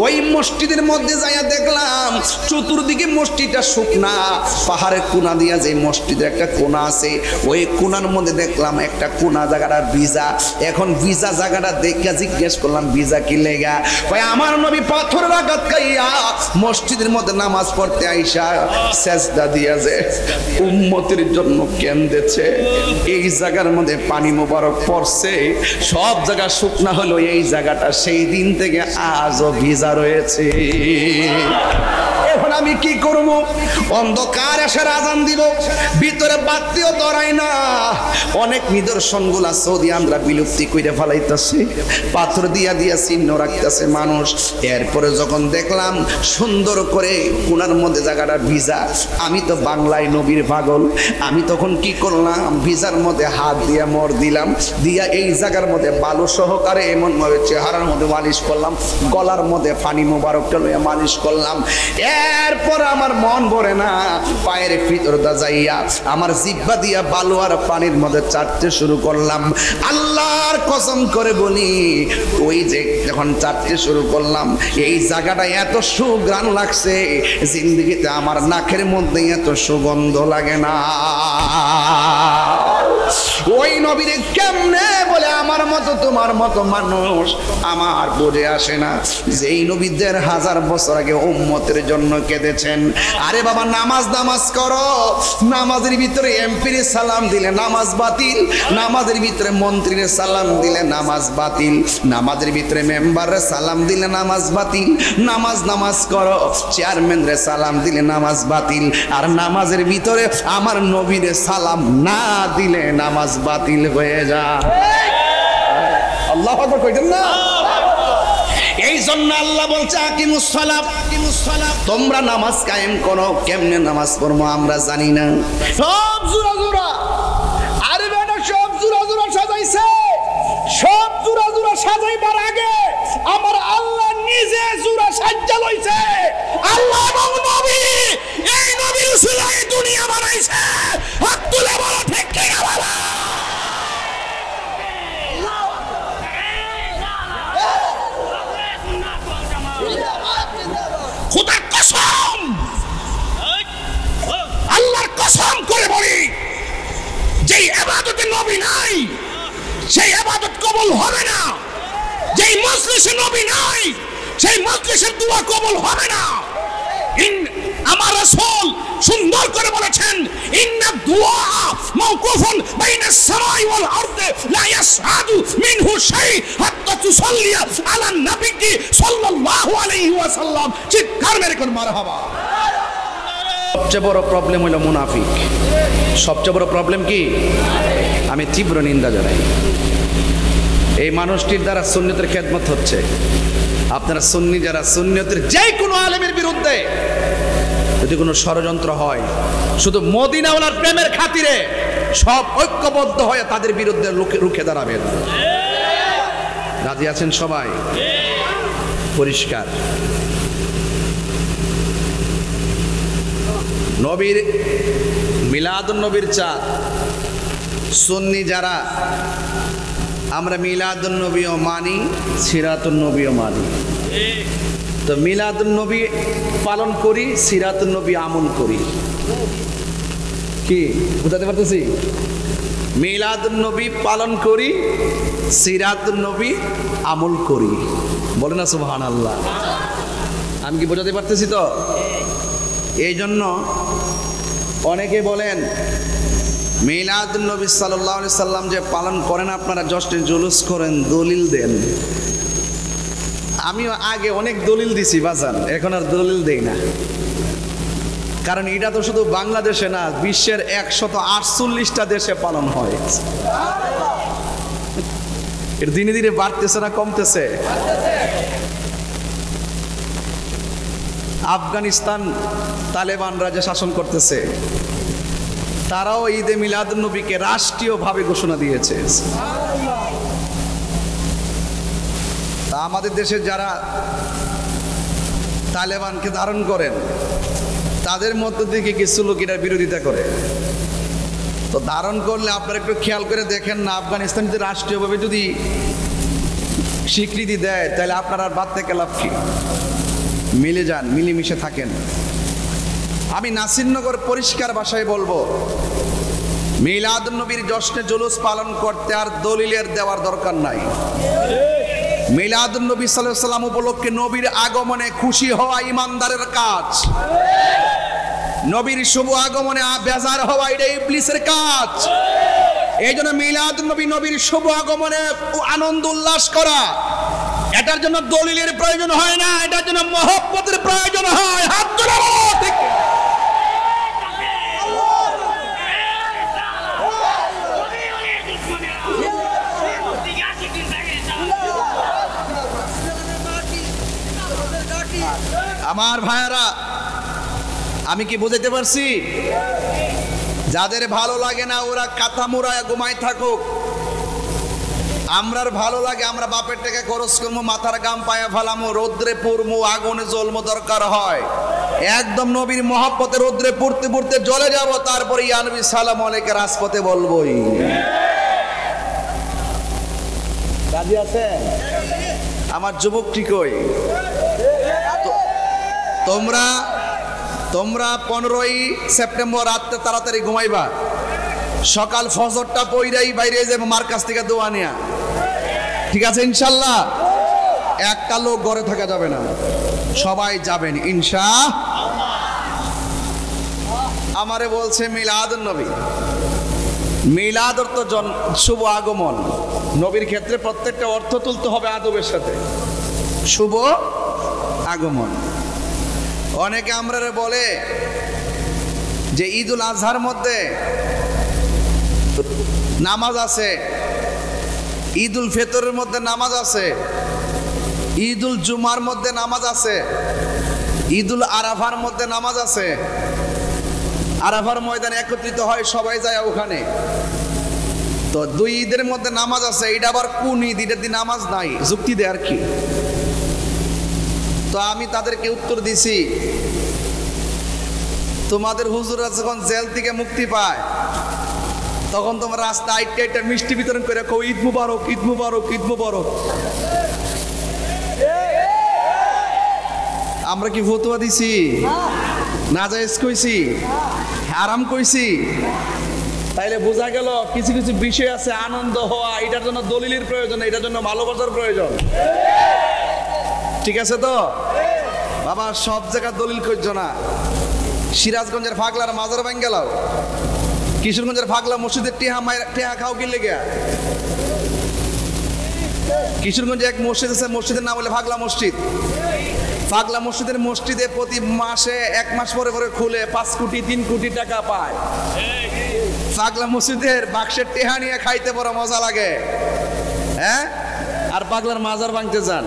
ওই মসজিদের মধ্যে যাইয়া দেখলাম চতুর্দিকে মসজিদটা শুকনা, পাহাড়ের কোনা দিয়া যে মসজিদের একটা কোনা আছে, ওই কোনার মধ্যে দেখলাম একটা কোনা জায়গাটা ভিজা। এখন ভিজা জায়গাটা দেখে জিজ্ঞেস করলাম ভিজা কি লেগা? ভাই আমার নবী পাথরের আঘাত খাইয়া মসজিদের মধ্যে নামাজ পড়তে আইসা সেজদা দিয়া যে উম্মতের জন্য কেন্দেছে, এই জায়গার মধ্যে পানি মোবারক পড়ছে, সব জায়গা শুকনা হলো, এই জায়গাটা সেই দিন থেকে আজও ভিজা রয়েছে। এখন আমি কি করব? অন্ধকার আসার আজান দিব, ভিতরে বাতিও ধরাই না। অনেক নিদর্শনগুলা সৌদি আমরা বিলুপ্তি করে ফেলাইতেছে, পাথর দিয়া দিয়া চিহ্ন রাখতেছে মানুষ। এরপরে যখন দেখলাম সুন্দর করে কোনার মধ্যে জায়গাটা ভিজা, আমি তো বাংলায় নবীর পাগল, আমি তখন কি করলাম? ভিজার মধ্যে হাত দিয়া মর দিলাম, দিয়া এই জায়গার মধ্যে বালু সহকারে এমন ভাবে চেহারার মধ্যে মালিশ করলাম, গলার মধ্যে পানি মোবারকটা লইয়া মালিশ করলাম। এরপর আমার মন ভরে না, পায়ের ভিতরটা যাইয়া আমার জিহ্বা দিয়া বালু আর পানির মধ্যে চাটতে শুরু করলাম। আল্লাহর কসম করে বলি, ওই যে যখন চাটতে শুরু করলাম, এই জায়গাটা এত সুঘ্রাণ লাগছে, জিন্দগিতে আমার নাকের মধ্যে এত সুগন্ধ লাগে না। ওই নবীরে কেমনে বলে আমার মতো তোমার মতো মানুষ আমার বোঝে আসে না, যেই নবী ১,৫০০ বছর আগে উম্মতের জন্য কেঁদেছেন। আরে বাবা নামাজ নামাজ করো, নামাজের ভিতরে এমপির সালাম দিলে নামাজ বাতিল, নামাজের ভিতরে মন্ত্রীর সালাম দিলে নামাজ বাতিল, নামাজের ভিতরে মেম্বারের সালাম দিলে নামাজ বাতিল। নামাজ নামাজ করো, চেয়ারম্যানের সালাম দিলে নামাজ বাতিল, আর নামাজের ভিতরে আমার নবীর সালাম না দিলে নামাজ বাতিল হয়ে যায়। আল্লাহু আকবার কইতেন না? এই জন্য আল্লাহ বলছে আকিমুস সালাত, তোমরা নামাজ কায়েম করো। কেমনে নামাজ পড়বো আমরা জানি না, সব জোড়া জোড়া, আরে বেটা সব জোড়া জোড়া সাজাইছে। সব জোড়া জোড়া সাজাইবার আগে আমার আল্লাহ নিজে জোড়া সাজ্জা লইছে। আল্লাহ এবং নবী, এই নবীর উসিলায় দুনিয়া বানাইছে। হাত তুলে বলো ঠিক কি না বলো? খোদার কসম, আল্লাহর কসম করে বলি, যেই ইবাদতে নবী নাই সেই ইবাদত কবুল হবে না। যেই মজলিসে নবী নাই সেই মজলিসের দোয়া কবুল হবে না। আমার রাসূল সুন্দর করে বলেছেন, ইন্না দুআ মাওকুফুন বাইনাস সামাই ওয়াল আরদি লা ইয়াসআদু মিনহু শাই হাত্তা তুসাল্লি আলা নবী সাল্লাল্লাহু আলাইহি ওয়াসাল্লাম। চিৎকার মেরে কোন মারহাবা। সবচেয়ে বড় প্রবলেম হলো মুনাফিক। সবচেয়ে বড় প্রবলেম কি? আমি তীব্র নিন্দা জানাই। এই মানুষটির দ্বারা সুন্নতের খেদমত হচ্ছে। আপনারা সুন্নি যারা, সুন্নতের যে কোনো আলেমের বিরুদ্ধে যদি কোনো ষড়যন্ত্র হয়, শুধু মদিনাওয়ালার প্রেমের খাতিরে সব ঐক্যবদ্ধ হয়ে তাদের বিরুদ্ধে রুখে দাঁড়াবেন। রাজি আছেন সবাই? পরিষ্কার। নবীর মিলাদুন নবীর চাঁদ, সুন্নি যারা আমরা মিলাদুন নবীও মানি, সিরাতুন নবীও মানি। তো মিলাদুন নবী পালন করি, সিরাতুন নবী আমল করি। কি বুঝাতে পারতেছি? মিলাদুন নবী পালন করি, সিরাতুন নবী আমল করি। বলে না সুবহানাল্লাহ? আমি কি বোঝাতে পারতেছি? তো এই জন্য অনেকে বলেন মিলাদুন নবী সাল্লাল্লাহু আলাইহি সাল্লাম যে পালন করেন আপনারা, জশ্নে জুলুস করেন, দলিল দেন। আমিও আগে অনেক দলিল দিছি বাজান, এখন আর দলিল দেই না। কারণ এটা তো শুধু বাংলাদেশে না, বিশ্বের 148টা দেশে পালন হয়। এর দিনে দিনে বাড়তেছে না কমতেছে? আফগানিস্তান তালেবানরা যে শাসন করতেছে, তারাও ঈদে মিলাদুন নবীকে রাষ্ট্রীয়ভাবে ঘোষণা দিয়েছে। তা আমাদের দেশে যারা তালেবানকে ধারণ করেন, তাদের মধ্য থেকে কিছু লোক এটার বিরোধিতা করে। তো ধারণ করলে আপনারা একটু খেয়াল করে দেখেন না, আফগানিস্তান যদি রাষ্ট্রীয়ভাবে যদি স্বীকৃতি দেয়, তাহলে আপনার আর বাদ থেকে লাভ কি? মিলে যান, মিলেমিশে থাকেন। আমি নাসিরনগর পরিষ্কার ভাষায় বলবো, মিলাদুন নবীর জশ্নে জুলুস পালন করতে আর দলিলের দেওয়ার দরকার নাই। মিলাদুন নবী সাল্লাল্লাহু আলাইহি ওয়াসাল্লাম উপলক্ষে নবীর আগমনে খুশি হওয়া ইমানদারের কাজ। নবীর শুভ আগমনে বেজার হওয়া এটা ইবলিসের কাজ। এই জন্য মিলাদুন নবী, নবীর শুভ আগমনে আনন্দ উল্লাস করা, এটার জন্য দলিলের প্রয়োজন হয় না, এটার জন্য মহব্বতের প্রয়োজন হয়। হাত তুলে ঠিক। আমার ভাইয়ারা, আমি কি বুঝাইতে পারছি? যাদের ভালো লাগে না ওরা কাঁথা মুড়ায় ঘুমায় থাকুক। আমরার ভালো লাগে, আমরা বাপের টাকা খরচ করবো, মাথার গাম পায়া ফেলামো, রোদ্রে পুরমো, আগুনে জ্বলমো, দরকার হয় একদম নবীর মহব্বতে রোদ্রে পুড়তে পুড়তে জ্বলে যাব, তারপরে ইয়া নবী সালাম আলাইকে রাজপথে বলবোই। রাজি আছেন? আমার যুবক ঠিকই, তোমরা 15ই সেপ্টেম্বর রাতে তাড়াতাড়ি ঘুমাইবা, সকাল ফজরটা পইরাই বাইরে যাবো মার কাছ থেকে দোয়া নিয়া, ঠিক আছে ইনশাল্লাহ? একটা লোক ঘরে থাকা যাবে না, সবাই যাবেন ইনশাআল্লাহ। আমারে বলছে মিলাদুন নবী, মিলাদ অর্থ শুভ আগমন। নবীর ক্ষেত্রে প্রত্যেকটা অর্থ তুলতে হবে আদবের সাথে। শুভ আগমন। অনেকে আমরা বলে যে ঈদুল আজহার মধ্যে নামাজ আছে, ঈদুল ফিতরের মধ্যে নামাজ আছে, ঈদুল জুমার মধ্যে নামাজ আছে, ঈদুল আরাফার মধ্যে নামাজ আছে। আরাফার ময়দানে একত্রিত হয়, সবাই যায় ওখানে। তো দুই ঈদের মধ্যে নামাজ আছে, এটা আবার কোন ঈদ? ঈদের দিন নামাজ নাই, যুক্তি দেয় আর কি। তো আমি তাদেরকে উত্তর দিছি, তোমাদের হুজুররা যখন জেল থেকে মুক্তি পায় তখন তোমরা রাস্তা আইটে আইটে মিষ্টি বিতরণ করে কও ঈদ মুবারক, ঈদ মুবারক, ঈদ মুবারক। আমরা কি ফতোয়া দিছি? নাজায়েজ কইছি? হারাম কইছি? তাইলে বোঝা গেল কিছু কিছু বিষয় আছে আনন্দ হওয়া, এটার জন্য দলিলের প্রয়োজন, এটার জন্য ভালোবাসার প্রয়োজন, ঠিক আছে তো বাবা? সব জায়গায় দলিল করছো না। সিরাজগঞ্জের ফাগলার মাজার ভাঙ গেল, কিশোরগঞ্জের ফাগলা মসজিদের টেহা খাও কি লেগে? কিশোরগঞ্জে এক মসজিদ আছে, মসজিদের নাম বলে ফাগলা মসজিদ। ফাগলা মসজিদে প্রতি মাসে 1 মাস পরে পরে খুলে 5 কোটি 3 কোটি টাকা পায়। ফাগলা মসজিদের বাক্সের টেহা নিয়ে খাইতে বড় মজা লাগে, হ্যাঁ? আর পাগলার মাজার ভাঙতে যান।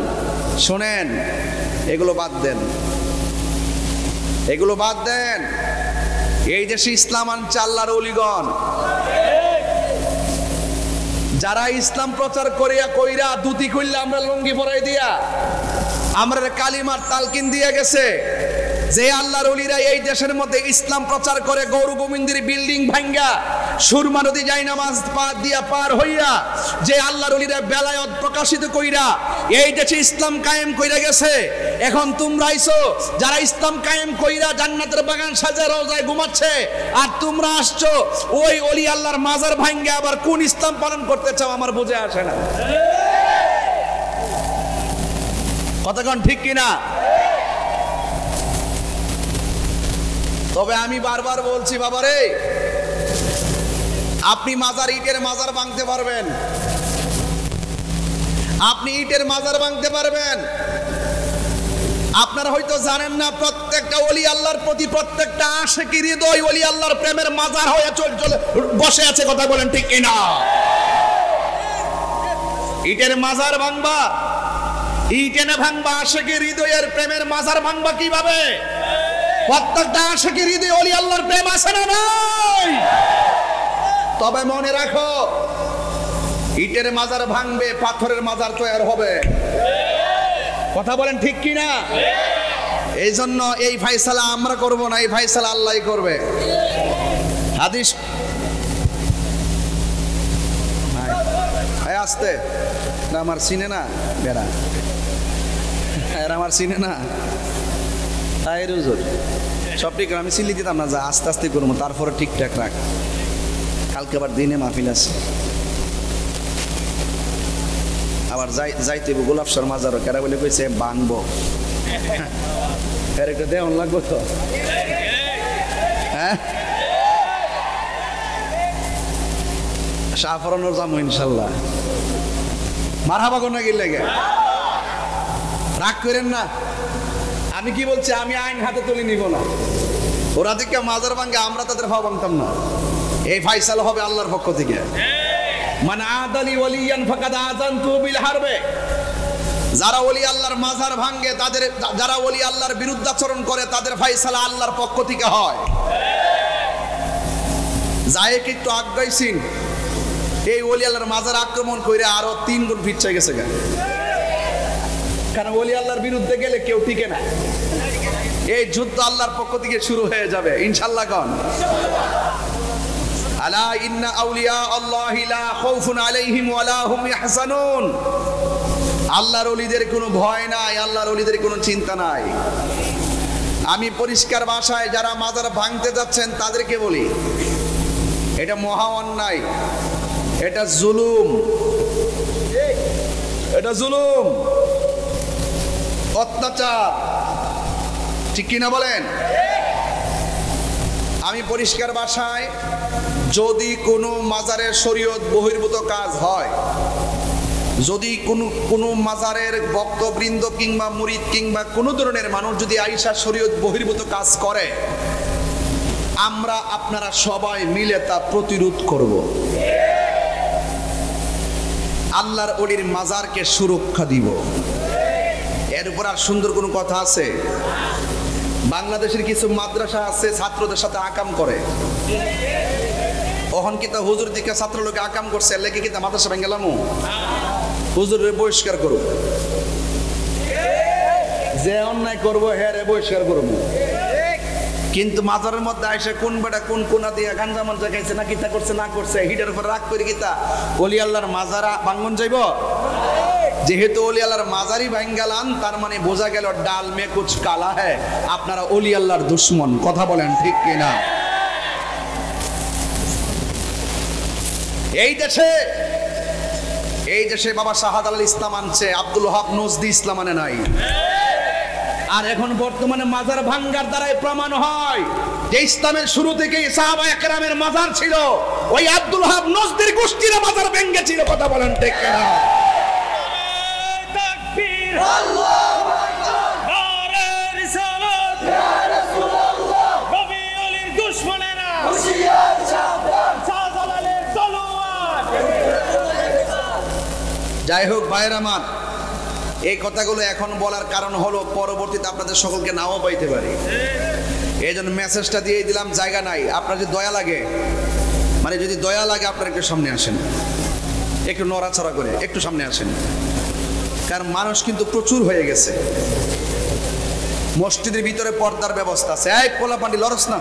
শোনেন, এগুলো বাদ দেন, এগুলো বাদ দেন। এই দেশে ইসলাম আনছে আল্লাহর ওলিগণ, যারা ইসলাম প্রচার কইরা দুতি খুললে আমরা লুঙ্গি পরাই দিয়া, আমরা কালিমার তালকিন দিয়ে গেছে যে আল্লাহর ওলিরা এই দেশের মধ্যে ইসলাম প্রচার করে, গৌর গোবিন্দের বিল্ডিং ভাঙ্গা সুরমা নদী যাই নামাজ দিয়া পার হইয়া যে আল্লাহর ওলিরা বেলায়েত প্রকাশিত কইরা এই দেশে ইসলাম কায়েম কইরা গেছে। এখন তোমরা আইছো যারা ইসলাম কায়েম কইরা জান্নাতের বাগান সাজা রওজায় ঘুমাচ্ছে, আর তোমরা আসছো ওই ওলি আল্লাহর মাজার ভাঙ্গা আবার কোন ইসলাম পালন করতে চাও আমার বুঝে আসে না। কতক্ষণ ঠিক কিনা? তবে আমি বারবার বলছি বাবারে, আপনি ইটের মাজার ভাঙতে পারবেন, আপনি ইটের মাজার ভাঙতে পারবেন। আপনারা হয়তো জানেন না, প্রত্যেকটা ওলি আল্লাহর প্রতি প্রত্যেকটা আশিকি হৃদয় ওলি আল্লাহর প্রেমের মাজার হয়ে চলে বসে আছে। কথা বলেন ঠিক কিনা? ইটের মাজার ভাঙবা, ইট এনে ভাঙবা, আশিকি হৃদয়ের প্রেমের মাজার ভাঙবা কিভাবে? প্রত্যেকটা আশিকি হৃদয়ে ওলি আল্লাহর প্রেম আছে না নাই? তবে মনে রাখো, ইটের মাজার ভাঙবে, পাথরের মাজার তৈরি হবে। কথা বলেন ঠিক কি না? এই জন্য এই ফয়সালা আমরা করব না, এই ফয়সালা আল্লাহই করবে। হাদিস আসতে এরা আমার চিনে না, বেড়া এরা আমার চিনে না। তাই হুজুর সব ঠিক আমি চিল্লি দিতাম না, যা আস্তে আস্তে করবো, তারপরে ঠিকঠাক রাখ, কালকে আবার দিনে মাহফিল আছে। আবার যাইতে গোলাপ সর মাজারও কেরা বলে কইছে বাংবো, একটা দেওয়ান লাগবো তো। হ্যাঁ শাহফরানোর যাবো ইনশাল্লাহ। মারহাবা কোন না গেলে রাগ করেন না। আমি কি বলছি, আমি আইন হাতে তুলে নিব না। ওরা দিকে মাজার ভাঙ্গে, আমরা তাদের ভাব ভাঙতাম না। এই ফাইসালা হবে আল্লাহর পক্ষ থেকে। মানে আদালি ওয়ালিয়ান ফাকাদ আযানতু বিল হারবে। যারা ওলি আল্লাহর মাজার ভাঙ্গে, তাদের, যারা ওলি আল্লাহর বিরুদ্ধাচরণ করে, তাদের ফাইসালা আল্লাহর পক্ষ থেকে হয়। যায় একটু আগাইছিন, এই ওলি আল্লাহর মাজার আক্রমণ করে আরো 3 গুণ পিছিয়ে গেছে। কারণ ওলি আল্লাহর বিরুদ্ধে গেলে কেউ টিকে না। এই যুদ্ধ আল্লাহর পক্ষ থেকে শুরু হয়ে যাবে ইনশাআল্লাহ। কোন আলা ইন্না আউলিয়া আল্লাহি লা খাউফুন আলাইহিম ওয়া লা হুম ইয়াহজানুন। আল্লাহর ওলিদের কোনো ভয় নাই, আল্লাহর ওলিদের কোনো চিন্তা নাই। আমি পরিষ্কার ভাষায় যারা মাজার ভাঙতে যাচ্ছেন তাদেরকে বলি, এটা মহা অন্যায়, এটা জুলুম, এটা জুলুম, অত্যাচার, ঠিক কিনা বলেন? আমি পরিষ্কার ভাষায়, যদি কোনো মাজারের শরীয়ত বহির্ভূত কাজ হয়, যদি কোনো মাজারের ভক্তবৃন্দ কিংবা মুরিদ কিংবা কোনো ধরনের মানুষ যদি আইসা শরীয়ত বহির্ভূত কাজ করে, আমরা আপনারা সবাই মিলে তা প্রতিরোধ করব। আল্লাহর ওলির মাজারকে সুরক্ষা দিব। এর উপর আর সুন্দর কোনো কথা আছে? বাংলাদেশের কিছু মাদ্রাসা আছে ছাত্রদের সাথে আকাম করে। ওহন কিতা হুজুর দিকে ছাত্র লোকে আকাম করছে, লেগে কিতা মাদ্রাসা ভেঙে গেলাম, হুজুরের বহিষ্কার করব। যে অন্যায় করবো হ্যাঁ রে বহিষ্কার করবো। কিন্তু মাজারের মধ্যে আইসে কোন বেটা কোন কোনা দিয়ে গাঞ্জা মঞ্জা খাইছে না, কিতা করছে না করছে, হিটার উপর রাগ করে কিতা ওলি আল্লাহর মাজারা ভাঙ্গন যাইব? যেহেতু ওলি আল্লাহর মাজারি ভাঙ্গালান, তার মানে বোঝা গেল ডাল মে কুছ কালা হ্যায়, আপনারা ওলি আল্লাহর দুশ্মন। কথা বলেন ঠিক কিনা? এই দেশে বাবা শাহাদাত ইসলাম আনছে, আব্দুল ওহাব নজদি ইসলাম আনে নাই। আর এখন বর্তমানে মাজার ভাঙ্গার দ্বারাই প্রমাণ হয় যে ইসলামের শুরু থেকেই সাহাবায়ে কেরামের মাজার ছিল, ওই আব্দুল ওহাব নজদির গোষ্ঠীর মাজার ভেঙে ছিল। কথা বলেন ঠিক কিনা? তাকবীর, আল্লাহু আকবার, নারে রিসালাত, ইয়া রাসূলুল্লাহ, নবী আলীর দুশমনেরা হুশিয়ার, সাবধান, শাহজালালের তলোয়ার। যাই হোক ভাইরা আমার, এই কথাগুলো এখন বলার কারণ হলো পরবর্তীতে আপনাদের সকলকে নাও পাইতে পারি। এই জন্য মেসেজটা দিয়ে দিলাম, জায়গা নাই। আপনার যদি দয়া লাগে, মানে যদি দয়া লাগে, আপনারা একটু সামনে আসেন, একটু নড়াচড়া করে একটু সামনে আসেন। কারণ মানুষ কিন্তু প্রচুর হয়ে গেছে। মসজিদের ভিতরে পর্দার ব্যবস্থা আছে। এই পোলা পান্ডি লড়স না,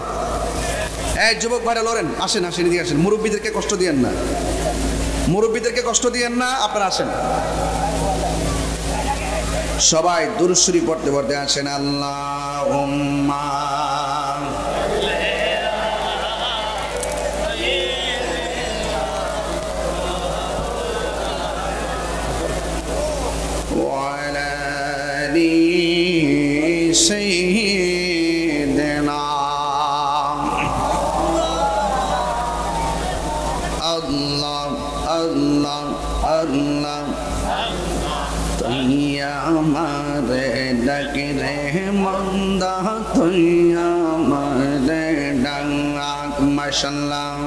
এই যুবক ভাইরা লড়েন, আসেন আসেন, এদিকে আসেন। মুরব্বীদেরকে কষ্ট দিয়েন না, মুরব্বীদেরকে কষ্ট দিয়েন না, আপনারা আসেন। সবাই দুরূদ শরীফ পড়তে পড়তে আসেন। আল্লাহুম্মা ওয়া আলা আলি সাইয়্যিদিনা আল্লাহ আল্লাহ আল্লাহ। আমারে ডাকরে মন্দা তুই আমারে ডাক। মাশাআল্লাহ,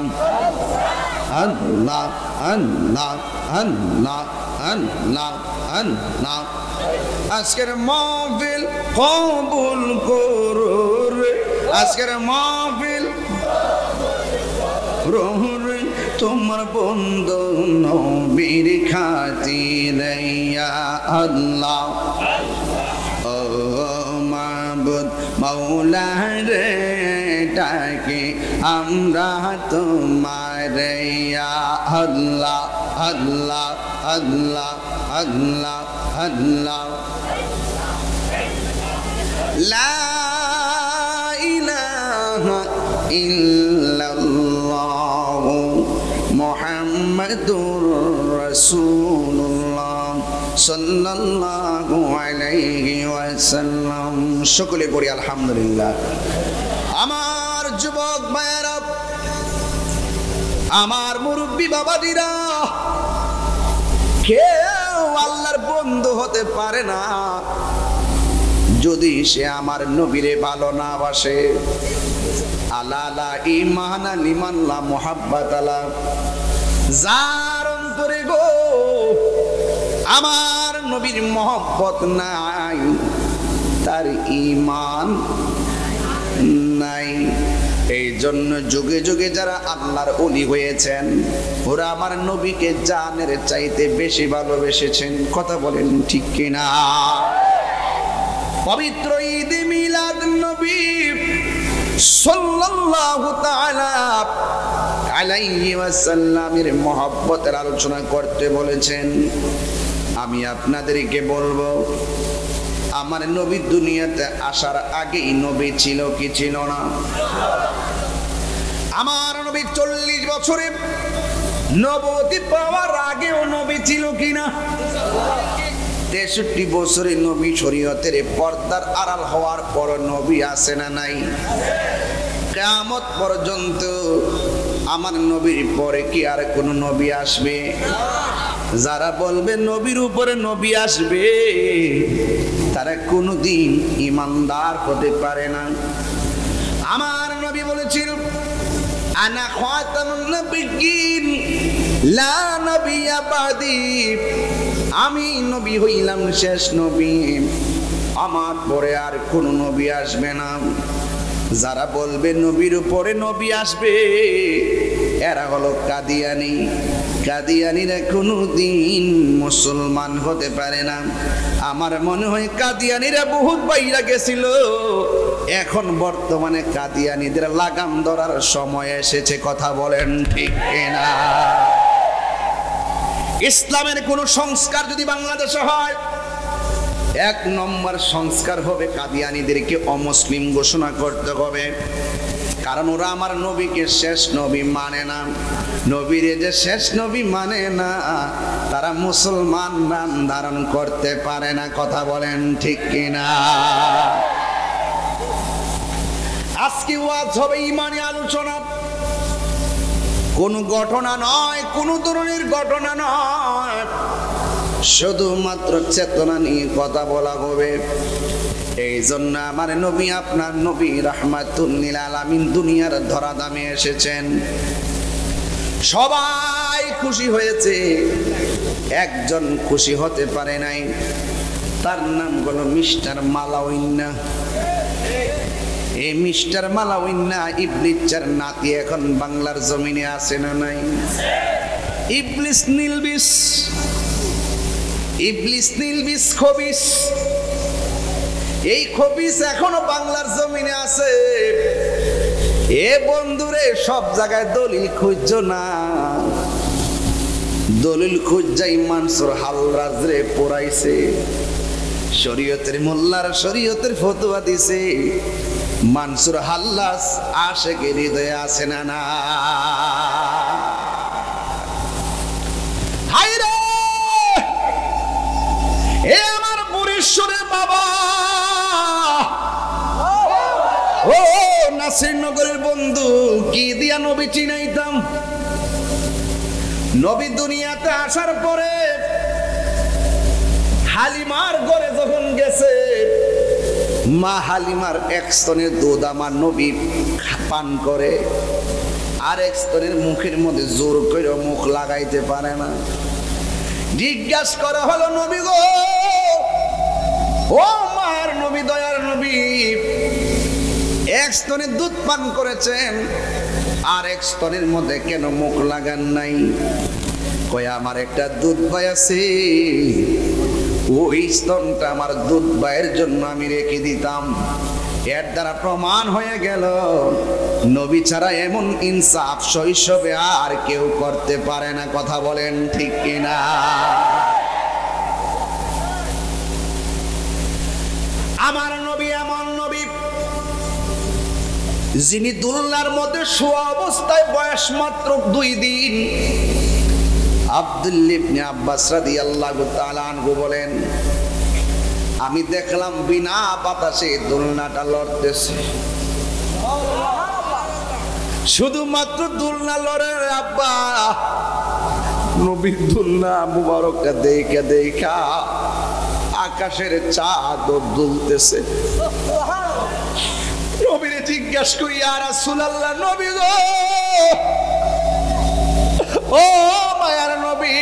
আল্লাহ আল্লাহ আল্লাহ আল্লাহ আল্লাহ। আজকের মাহফিল কবুল করুন, আজকের মাহফিল রহুরে তোমার বন্ধু নবীর খাতিরে ইয়া আল্লাহ। ও মাবুদ মাওলা রে, ডাকে আমরা তোমার ইয়া আল্লাহ আল্লাহ আল্লাহ আল্লাহ আল্লাহ লা ইলাহা ইল্লাল্লাহ মুহাম্মাদুর রাসূলুল্লাহ সাল্লাল্লাহু আলাইহি ওয়াসাল্লাম। সকলে পড়ি আলহামদুলিল্লাহ। আমার যুবক ভাইয়েরা, আমার মুরব্বী বাবাজিরা, কেউ আল্লাহর বন্ধু হতে পারে না যদি সে আমার নবীরে ভালো না বাসে। আলা ঈমান লিমান লা মুহাব্বাত আলা, যার অন্তরে গো আমার নবীর মহব্বত নাই, তার ঈমান নাই। এই জন্য যুগে যুগে যারা আল্লাহর ওলি হয়েছেন, ওরা আমার নবীকে জানের চাইতে বেশি ভালোবেসেছেন। কথা বলেন ঠিক কিনা? পবিত্র ঈদ মিলাদ নবী সাল্লাল্লাহু তাআলা আলাইহি ওয়াসাল্লামের মহব্বতের আলোচনা করতে বলেছেন। আমি আপনাদেরকে বলবো, আমার নবী দুনিয়াতে আসার আগেই নবী ছিল কি ছিল না? আমার নবী 40 বছরে নবুয়ত পাওয়ার আগেও নবী ছিল কিনা? 63 বছরে নবী শরীয়তের পর্দার আড়াল হওয়ার পর নবী আছে না নাই? কিয়ামত পর্যন্ত আমার নবীর পরে কি আর কোন নবী আসবে? যারা বলবে নবীর উপরে নবী আসবে, তারা কোনদিন ঈমানদার হতে পারে না। আমার নবী বলেছিল, আনা খাতামুন নবিয়্যিন লা নবিয়্যা বাদি, আমি নবী হইলাম শেষ নবী, আমার পরে আর কোন নবী আসবে না। যারা বলবে নবীর উপরে নবী আসবে, এরা হলো কাদিয়ানি। কাদিয়ানিরা কোনদিন মুসলমান হতে পারে না। আমার মনে হয় কাদিয়ানিরা বহুত বাইরা গেছিল, এখন বর্তমানে কাদিয়ানিদের লাগাম ধরার সময় এসেছে। কথা বলেন ঠিক কিনা? ইসলামের কোন সংস্কার যদি বাংলাদেশে হয়, 1 নম্বর সংস্কার হবে কাদিয়ানিদেরকে অমুসলিম ঘোষণা করতে হবে। কারণ ওরা আমার নবীকে শেষ নবী মানে না। নবীরে যে শেষ নবী মানে না, তারা মুসলমান নাম ধারণ করতে পারে না। কথা বলেন ঠিক কিনা? আজকে ওয়াজ হবে ঈমানি আলোচনা, কোন ঘটনা নয়, কোন ধরনের ঘটনা নয়, শুধুমাত্র চেতনা নিয়ে কথা বলা হবে। এই জন্য আমার নবী, আপনার নবী রাহমাতুল লিল আলামিন দুনিয়ার ধরাধামে এসেছেন। সবাই খুশি হয়েছে, একজন খুশি হতে পারে নাই, তার নাম হলো মিস্টার মালাউইন্না। এই মিস্টার মালাউইন্না ইবলিসের নাতি, এখন বাংলার জমিনে আছে না নাই? ইবলিস নিলবিস, ইবলিস নিলবিস খবিস, এই খবিস এখনো বাংলার জমিনে আছে। এ বন্ধুরে, সব জায়গায় দলিল খুঁজছো না, দলিল খুঁজাই মানসুর হাল্লাজ রে পোড়াইছে, শরীয়তের মোল্লার শরীয়তের ফতোয়া দিছে। মানসুর হাল্লাজ আশেকের হৃদয়ে আছে না না? হায়রে এ আমার পুরেশ্বরের বাবা, ও নাসিরনগরের বন্ধু, কি দিয়া নবী চিনাইতাম। নবী দুনিয়াতে আসার পরে হালিমার ঘরে যখন গেছে, মা হালিমার 1 স্তনের দুধ আমার নবী পান করে, আর 1 স্তনের মুখের মধ্যে জোর করে মুখ লাগাইতে পারে না। জিজ্ঞাসা করা হলো, নবী গো, ও মার নবী, দয়ার নবী, 1 স্তনের দুধ পান করেছেন, আর 1 স্তনের মধ্যে কেন মুখ লাগান নাই? কয়, আমার একটা দুধ ভাই আছে, ওই স্তনটা আমার দুধ ভাইয়ের জন্য আমি রেখে দিতাম। এর দ্বারা প্রমাণ হয়ে গেল, নবী ছাড়া এমন ইনসাফ শৈশবে আর কেউ করতে পারে না। কথা বলেন ঠিক কিনা? এমন নবী যিনি দুলনার মধ্যে শোয়া অবস্থায় বয়স মাত্র 2 দিন। আব্দুল্লাহ ইবনে আব্বাস রাদিয়াল্লাহু তাআলা আনহু বলেন, আমি দেখলাম বিনা বাতাসে দোলনাটা লড়তেছে। শুধুমাত্র দোলনা লড়ে আব্বা, নবীর দোলনা মুবারকটা দেখা দেখা আকাশের চাঁদ দুলতেছে। নবীরে জিজ্ঞেস করি, ইয়া রাসূলুল্লাহ, নবী গো, ও মায়ার নবী,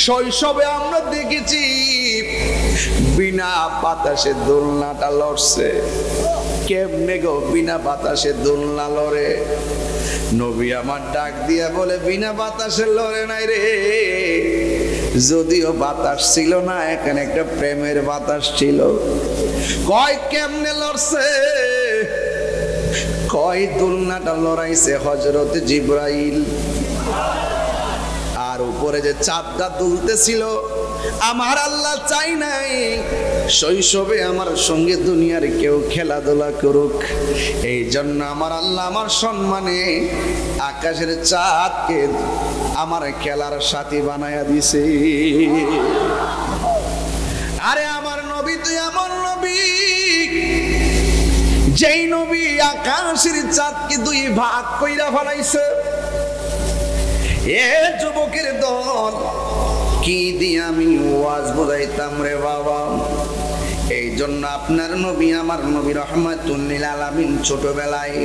শৈশবে আমরা দেখেছি বিনা বাতাসে দোলনাটা লড়ছে, কেমনে গো বিনা বাতাসে দোলনা লড়ে? নবী আমার ডাক দিয়া বলে, বিনা বাতাসে লড়ে নাই রে, যদিও বাতাস ছিল না, এখানে একটা প্রেমের বাতাস ছিল। কয় কেমনে লড়ছে? কয় দোলনাটা লড়াইছে হযরত জিবরাইল, আর উপরে যে চাঁদটা দুলতেছিল, আমার আল্লাহ চাই নাই শৈশবে আমার সঙ্গে দুনিয়ার কেউ খেলাধুলা করুক, এই জন্য আমার আল্লাহ আমার সম্মানে আকাশের চাঁদকে আমার খেলার সাথী বানায়া দিছে। আরে আমার নবী তুই এমন নবী, যেই নবী আকাশের চাঁদকে 2 ভাগ কইরা ফেলাইছে। এ যুবকের দল, কি দিয়ে আমি ওয়াজ বুঝাইতাম রে বাবা? এই জন্য আপনার নবী আমার নবী রাহমাতুল লিল আলামিন ছোটবেলায়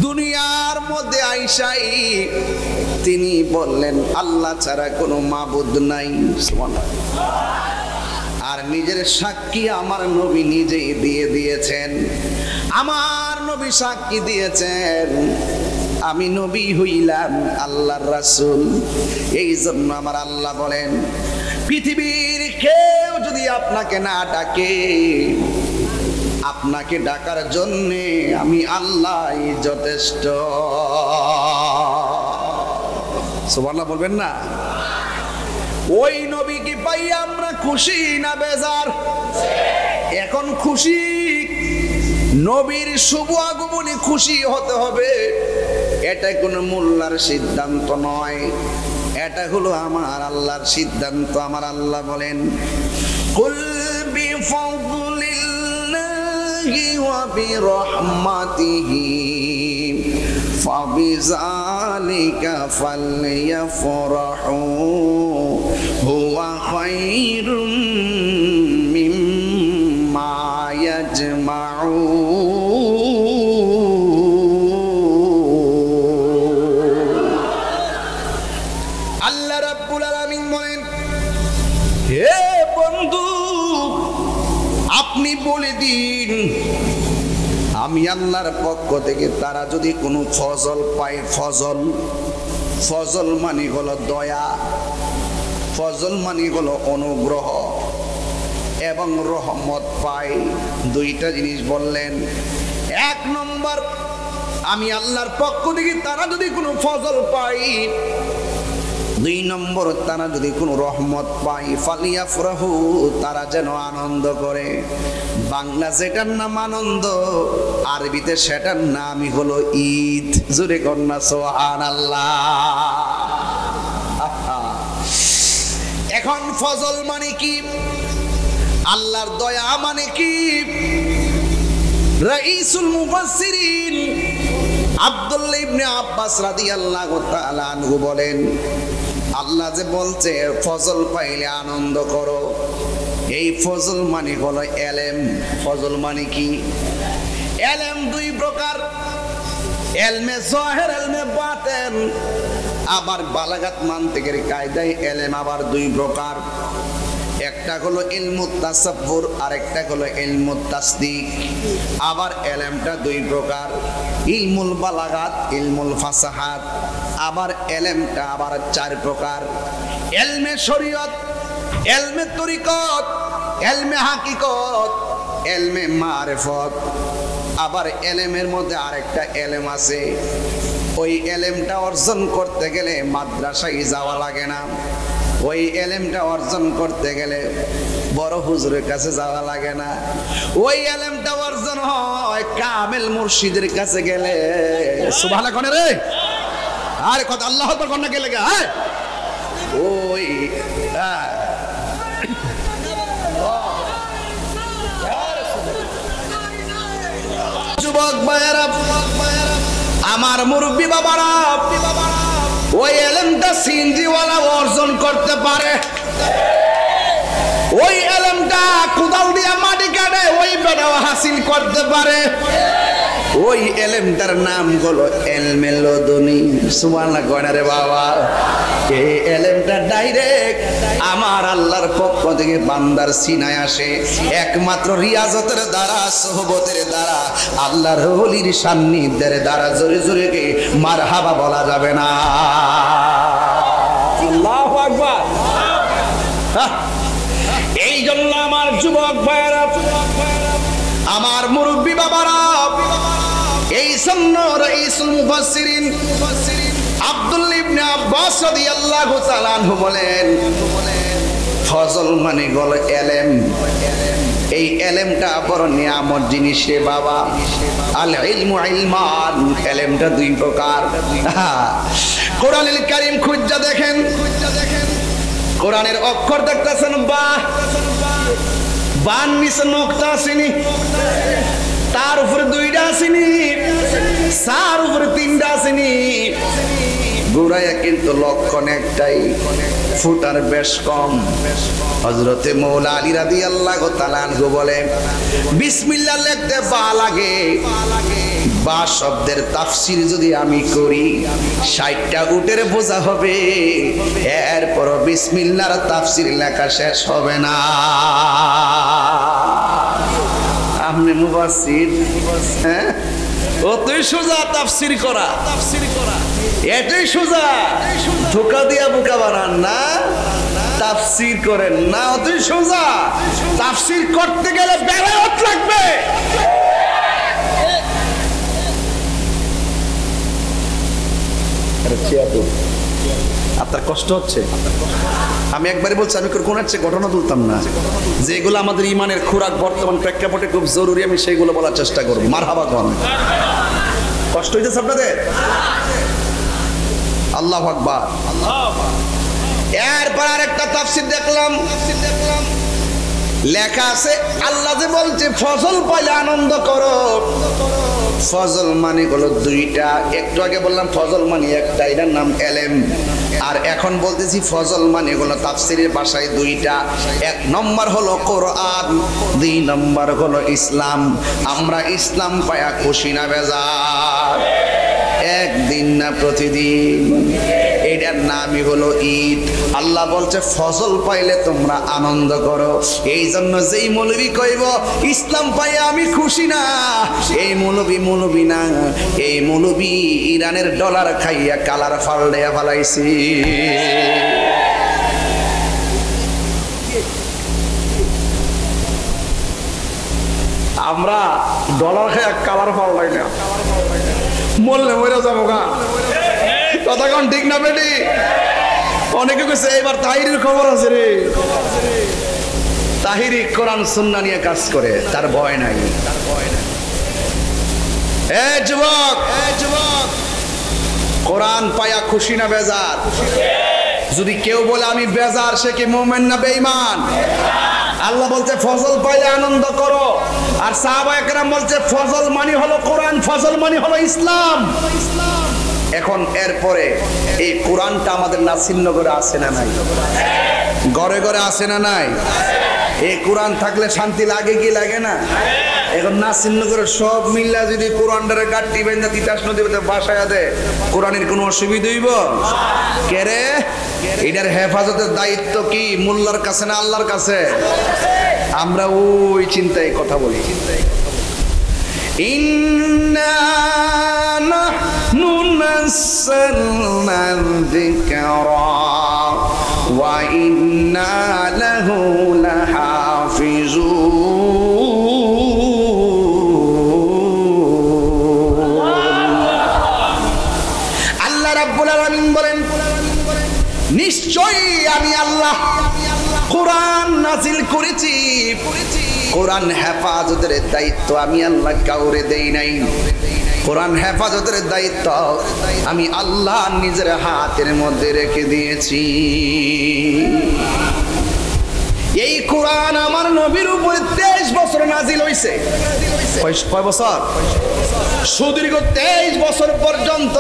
দুনিয়ার মধ্যে আইসাই তিনি বললেন, আল্লাহ ছাড়া কোনো মাবুদ নাই। সুবহানাল্লাহ। আর নিজের সাক্ষী আমার নবী নিজেই দিয়ে দিয়েছেন। আমার নবী সাক্ষী দিয়েছেন, আমি নবী হইলাম আল্লাহর রাসূল। এই জন্য আমার আল্লাহ বলেন, পৃথিবীর কেউ যদি আপনাকে না ডাকে, আপনাকে ডাকার জন্য আমি আল্লাহই যথেষ্ট। সুবহানাল্লাহ বলবেন না? ওই নবীকে পাই আমরা খুশি না বেজার? এখন খুশি। নবীর শুভ আগমনে খুশি হতে হবে, এটা কোনো মোল্লার সিদ্ধান্ত নয়, এটা হলো আমার আল্লাহর সিদ্ধান্ত। আমার আল্লাহ বলেন, কুল বিফাদলিল্লাহি ওয়া বিরহমাতিহি ফাবিযালিকা ফালইফরাহু হুয়া খায়রুম মিম্মা ইয়াজমাউন। আল্লাহ রাব্বুল আলামিন বলেন, হে বন্ধু, আপনি বলে দিন আমি আল্লাহর পক্ষ থেকে তারা যদি কোনো ফজল পায়, ফজল মানে হলো দয়া, ফজল মানে হলো অনুগ্রহ এবং রহমত পায়, 2টা জিনিস বললেন। 1 নম্বর, আমি আল্লাহর পক্ষ থেকে তারা যদি কোনো ফজল পাই, 2 নম্বর, তারা যদি কোনো রহমত পাই, ফালিয়াফরাহু, তারা যেন আনন্দ করে। বাংলা যেটার নাম আনন্দ, আরবিতে সেটার নামই হলো ঈদ। জোরে কন্যা সুবহানাল্লাহ। এখন ফজল মানে কি? আল্লাহর দয়া মানে কি? রাইসুল মুফাসসিরিন আব্দুল্লাহ ইবনে আব্বাস রাদিয়াল্লাহু তাআলা আনহু বলেন, আল্লাহ যে বলছে ফজল পাইলে আনন্দ করো, এই ফজল মানে হলো এলেম। ফজল মানে কি? এলেম 2 প্রকার, এলমে যাহির, এলমে বাতিন। আবার বালাগাত মানতিকের কায়দায় এলেম আবার 2 প্রকার, একটা হলো ইলমুত তাসাব্বুর, আর একটা হলো ইলমুত তাসদিক। আবার এলেমটা 2 প্রকার, ইলমুল বালাগাত, ইলমুল ফাসাহাত। আবার এলেমটা আবার 4 প্রকার, এলমে শরীয়ত, এলমে তরিকত, এলমে হাকিকত, এলমে মারিফত। আবার এলেমের মধ্যে আরেকটা এলেম আছে, ওই এলেমটা অর্জন করতে গেলে মাদ্রাসায় যাওয়া লাগে না, ওই এলেমটা অর্জন করতে গেলে বড় হুজুরের কাছে যাওয়া লাগে না, ওই এলেমটা অর্জন হয় কামেল মুর্শিদের কাছে গেলে। সুবহানাল্লাহ কোনে রে, আরে কত আল্লাহু আকবার কোন গেলে গা, হ্যাঁ ওই যুবক ভাইয়েরা, আমার মুরব্বি বাবারা, ওই এলেমটা সিনজিওয়ালা অর্জন করতে পারে, ওই এলেমটা কোদাল দিয়া মাটি কাটে ওই বেটাও হাসিল করতে পারে। ওই এলেমটার নাম হলো এলমে লদুনী। সুবহানাল্লাহ কয়না রে বাবা। এই এলেমটা ডাইরেক্ট আমার আল্লাহর পক্ষ থেকে বান্দার সিনায় আসে, একমাত্র রিয়াজতের দ্বারা, সোহবতের দ্বারা, আল্লাহর ওলির সান্নিধ্যের দ্বারা। জোরে জোরে কে মারহাবা বলা যাবে না। আল্লাহু আকবার। এই জন্য আমার যুবক ভাইয়েরা, আমার মুরব্বি বাবারা, এই জন্য রাইসুল মুফাসসিরিন আব্দুল্লাহ ইবনে আব্বাস রাদিয়াল্লাহু তাআলা আনহু বলেন, ফজল মানে হলো এলেম। এই এলেমটা বড় নিয়ামত জিনিস রে বাবা। আল ইলমু ইলমান, এলেমটা দুই প্রকার। কোরআনুল কারীম খুঁজা দেখেন, কোরআনের অক্ষর দেখতেছেন বা, বান নিচে নোক্তা আসেনি, তার উপরে দুইটা আসেনি, সার উপরে তিনটা আসেনি, গুড়াইয়া কিন্তু লক্ষণ একটাই, ফুটার বেশ কম। হযরতে মৌলা আলী রাদিয়াল্লাহু তাআলা আনহু বলেন, বিসমিল্লাহ লিখতে বা লাগে, বা শব্দের তাফসীর যদি আমি করি ৬০টা উটের বোঝা হবে, এরপর বিসমিল্লাহর তাফসীর লেখা শেষ হবে না। আপনি মুফাসসির, হ্যাঁ অতই সোজা তাফসীর করা, এটাই সোজা। ধোকা দিয়া বোকা বানান না, তাফসীর করেন না, অতই সোজা। তাফসীর করতে গেলে বেলায়েত লাগবে। আপনার কষ্ট হচ্ছে? আমি একবারই বলছি, আমি কোন হচ্ছে ঘটনা তুলতাম না, যেগুলো আমাদের ইমানের খোরাক বর্তমান প্রেক্ষাপটে খুব জরুরি, আমি সেইগুলো বলার চেষ্টা করব। মারহাবা কোন। কষ্ট হইতেছে আপনাদের? আল্লাহু আকবার। এরপর আরেকটা তাফসীর দেখলাম, লেখা আছে আল্লাহ যে বলছে ফজল পাইলে আনন্দ করো। ফজল মানে হলো দুইটা, একটু আগে বললাম ফজল মানে একটা, এটার নাম এলেম। আর এখন বলতেছি ফজল মানে হলো তাফসীরের ভাষায় দুইটা, এক নম্বর হলো কোরআন, দুই নম্বর হলো ইসলাম। আমরা ইসলাম পায়া খুশি না বেজার? একদিন না প্রতিদিন। এটার নামই হলো ঈদ। আল্লাহ বলছে ফজল পাইলে তোমরা আনন্দ করো। এই জন্য যেই মৌলবী কইব ইসলাম পাইয়া আমি খুশি না, এই মৌলবী না, এই মৌলবী ইরানের ডলার খাইয়া কালার ফালডাইয়া ফালাইছি। আমরা ডলার খাইয়া কালার ফালডাই না, বললে মরে যাবো গা। কথা কোন ঠিক না বেটি? অনেকে কইছে এবার তাহিরির খবর আছে রে। তাহিরি কোরআন সুন্নাহ নিয়ে কাজ করে, তার ভয় নাই। এ যুবক, কোরআন পায়া খুশি না বেজার? যদি কেউ বলে আমি বেজার, সে কি মুমিন না বেঈমান? আল্লাহ বলছে ফজল পাইলে আনন্দ করো, আর সাহাবায়ে কেরাম বলছে ফজল মানে হলো কোরআন, ফজল মানে হলো ইসলাম। এখন এরপরে এই কোরআনটা আমাদের নাসিরনগরে আছে না নাই? ঘরে ঘরে আছে না নাই? এই কোরআন থাকলে শান্তি লাগে কি লাগে না? এখন নাসিরনগরের সব মিল্লা যদি কোরআনটারে গাট্টি বেঁধে তিতাস নদীতে বাসায় দেয়, কোরআনের কোনো অসুবিধা হইব? কেরে এটার হেফাজতের দায়িত্ব কি মোল্লার কাছে না আল্লাহর কাছে? আমরা ওই চিন্তায় কথা বলি। ইন্না নাহনু নাযালনা যিকরা ওয়া ইন্না লাহু লাহাফিজুন। আল্লাহ রাব্বুল আলামিন বলেন, নিশ্চয়ই আমি আমি আল্লাহ কোরআন নাজিল করেছি, কোরআন হেফাজতের দায়িত্ব আমি আল্লাহ কাউরে দেই নাই। কোরআন হেফাজতের দায়িত্ব আমি আল্লাহ নিজের হাতের মধ্যে রেখে দিয়েছি। এই কোরআন আমার নবীর উপরে 23 বছর নাজিল হইছে। কয় বছর? সুদীর্ঘ 23 বছর পর্যন্ত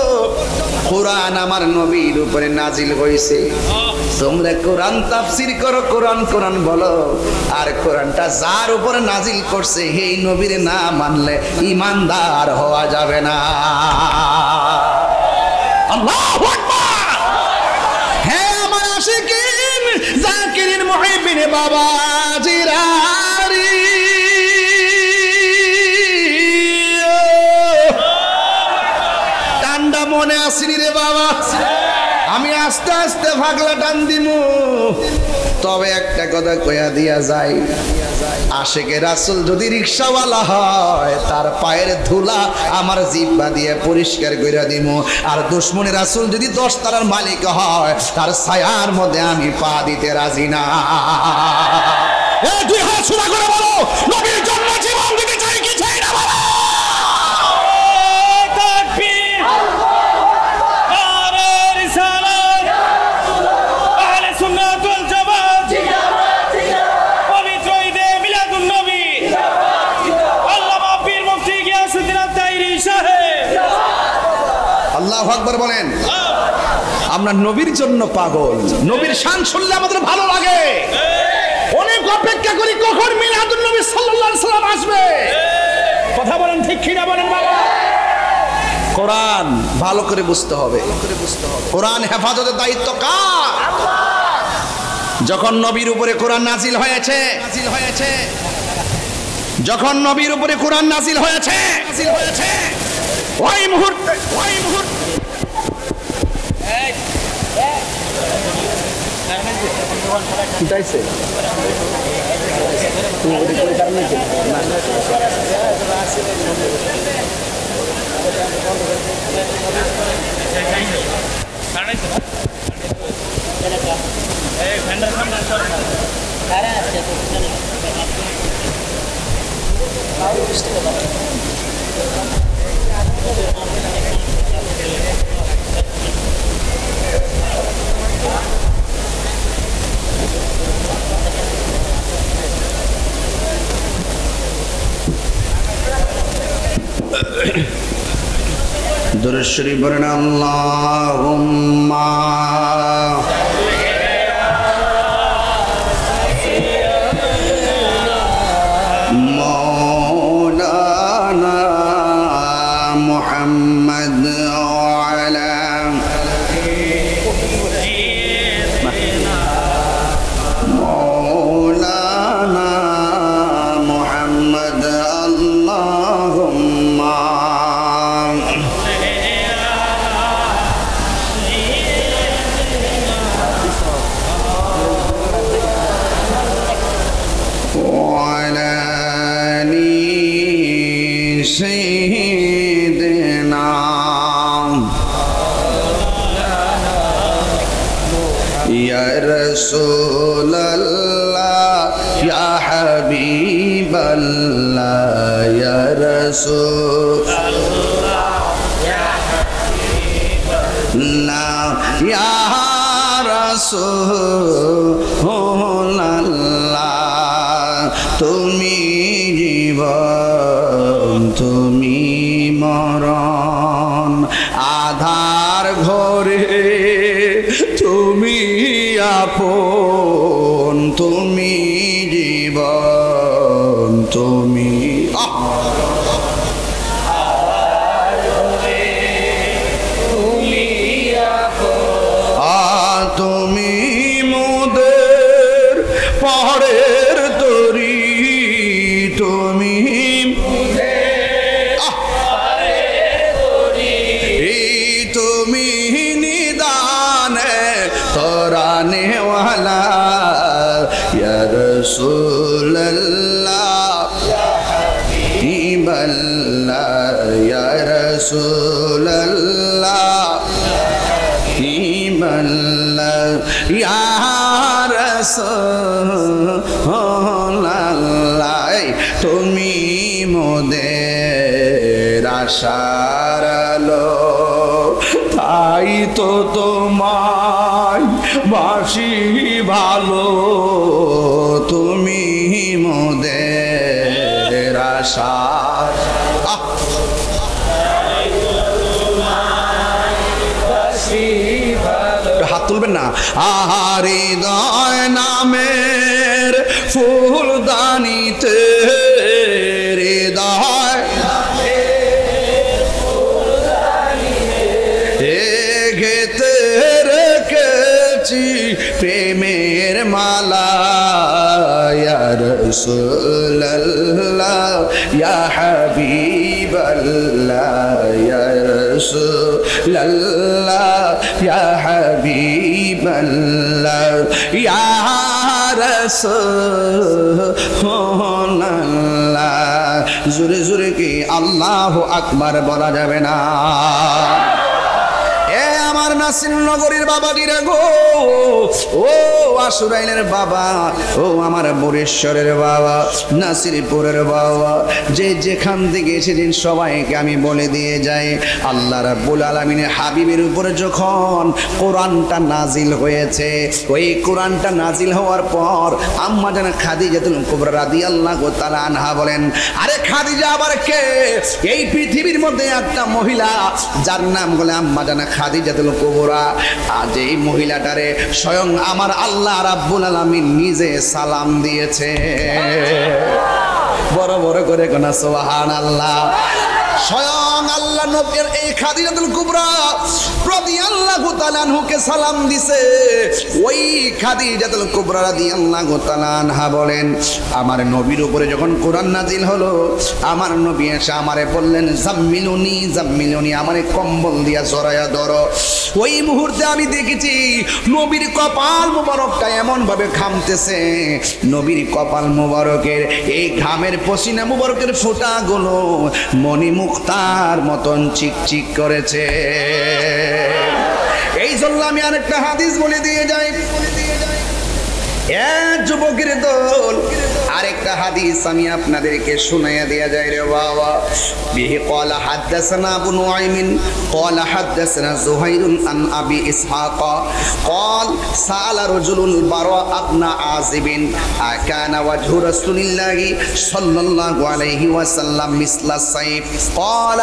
কোরআন আমার নবীর উপরে নাজিল হইছে। তোমরা কোরআন তাফসীর করো, কোরআন কোরআন বলো, আর কোরআনটা যার উপরে নাজিল করছে এই নবীর না মানলে ঈমানদার হওয়া যাবে না। আল্লাহু আকবার। হে আমার আশিকিন, জাকিরিন, মুহিবিন, বাবাজিরা, টান্ডা মনে আসেনি রে বাবা? আমি আস্তে আস্তে ভাগলা টান দিমু। তবে একটা কথা কইয়া দিয়া যায়, আশিকে রাসূল যদি রিকশাওয়ালা হয় তার পায়ের ধুলা আমার জিহ্বা দিয়ে পরিষ্কার কইরা দিমু। আর দুশমনে রাসূল যদি 10 তলার মালিক হয় তার ছায়ার মধ্যে আমি পা দিতে রাজি না। এই দুই হাত সোজা করে বলো, নবীর জন্য জীবন দিতে চাই কি চাই না বলো। আল্লাহু আকবার বলেন। আমরা নবীর জন্য পাগল, নবীর শান শুনলে আমাদের ভালো লাগে, অনেক অপেক্ষা করি কখন মিলাদুন নবী সাল্লাল্লাহু আলাইহি সাল্লাম আসবে। কথা বলেন ঠিক কি না বলেন বাবা? কোরআন ভালো করে বুঝতে হবে, কোরআন হেফাজতের দায়িত্ব কার? যখন নবীর উপরে কোরআন নাজিল হয়েছে, যখন নবীর উপরে কোরআন নাজিল হয়েছে, ওই মুহূর্তে দুরূদ শরীফ পড়েন। আল্লাহুম্মা মাওলানা মুহাম্মদ ওয়া আলা মাওলানা মুহাম্মদ। আল্লাহুম্মা سيدنا يا رسول الله يا حبيب الله يا رسول الله يا حبيب الله يا رسول الله তুমি জীবন তুমি মরণ আধার ঘরে তুমি আপন তুমি জীবন তুমি তুমি মোদের পরের তরি তুমি তুমি নিদানে তোরানে ওয়ালা ইয়া রাসূলুল্লাহ ইয়া হাবিবাল্লাহ ইয়া রাসূলুল্লাহ ইয়া হাবিবাল্লাহ ইয়া রাসূলুল্লাহ তুমি মোদের আশার আলো তাই তো তোমায় বাসি ভালো তুমি মোদের আশার হাত তুলবেন না আহারে হৃদয় নামের ফুলদানিতে হৃদয় ঘেতে রেখেছি প্রেমের মালা ইয়া রাসূলুল্লাহ ইয়া হাবিবাল্লাহ ইয়া রাসূলুল্লাহ ইয়া হাবিবাল্লাহ ইয়া রাসূলুল্লাহ জোরে জোরে কি আল্লাহু আকবার বলা যাবে না আমার নাসির নগরীর বাবাটিরা গো ও আশুরাইলের বাবা ও আমার বরেশ্বরের বাবা নাসিরপুরের বাবা যে যেখান থেকে এসেছেন সবাইকে আমি বলে দিয়ে যাই আল্লাহ রাব্বুল আলামিনের হাবিবের উপরে যখন কোরআনটা নাজিল হয়েছে ওই কোরআনটা নাজিল হওয়ার পর আম্মা জান খাদিজাতুল কুবরা রাদিয়াল্লাহু তাআলা আনহা বলেন আরে খাদিজা আবার কে এই পৃথিবীর মধ্যে একটা মহিলা যার নাম বলে আম্মা জান খাদিজাতুল কুবরা আজ এই মহিলাটারে স্বয়ং আমার আল্লাহ রাব্বুল আলামিন নিজে সালাম দিয়েছে বড় বড় করে কোনা সুবহানাল্লাহ স্বয়ং আল্লাহ নবীর এই খাদিজাতুল কুবরা রাদিয়াল্লাহু তাআলা আনহুকে সালাম দিছে ওই খাদিজাতুল কুবরা রাদিয়াল্লাহু তাআলা আনহা বলেন আমার নবীর উপরে যখন কোরআন নাজিল হলো আমার নবী এসে আমারে বললেন জাম্মিলুনি জাম্মিলুনি আমারে কম্বল দিয়া জড়ায়া ধরো ওই মুহূর্তে আমি দেখেছি নবীর কপাল মোবারকটা এমন ভাবে ঘামতেছে নবীর কপাল মোবারকের এই ঘামের পসিনা মোবারকের ফোঁটাগুলো মনি মুক্তার মতন চিকচিক করেছে এই জন্য আমি আরেকটা হাদিস বলে দিয়ে যাই এক যুবকের দল আরেকটা হাদিস আমি আপনাদেরকে শুনাইয়া দেয়া যায় রে বাবা বিহি قال حدثنا ابو نعيم قال حدثنا زهير عن ابي اسحاق قال سال رجل البراء بن عازب كان وجه رسول الله صلى الله عليه وسلم مثل السيف قال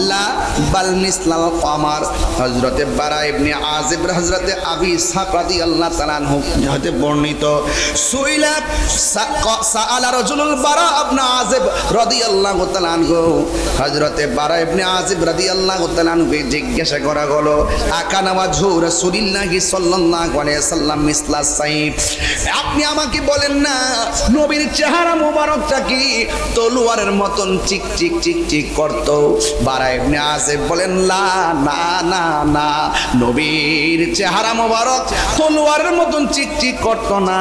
لا بل مثل القمر হযরত বারা ইবনে আজিব হযরত আবি ইসহাক রাদিয়াল্লাহু তাআলা আনহু হতে বর্ণিত সুইলা সাআলা রাজুলুল বারা ইবনে আজিব রাদিয়াল্লাহু তাআলা আনহু হযরতে বারা ইবনে আজিব রাদিয়াল্লাহু তাআলা আনহুকে জিজ্ঞাসা করা হলো আকানা ওয়াজহু রাসূলিল্লাহি সাল্লাল্লাহু আলাইহি সাল্লাম মিসলা সাইফ আপনি আমাকে বলেন না নবীর চেহারা মোবারকটা কি তলোয়ারের মতন চিক চিক চিক চিক করত বারা ইবনে আজিব বলেন না না না না নবীর চেহারা মোবারক তলোয়ারের মতন চিক চিক করত না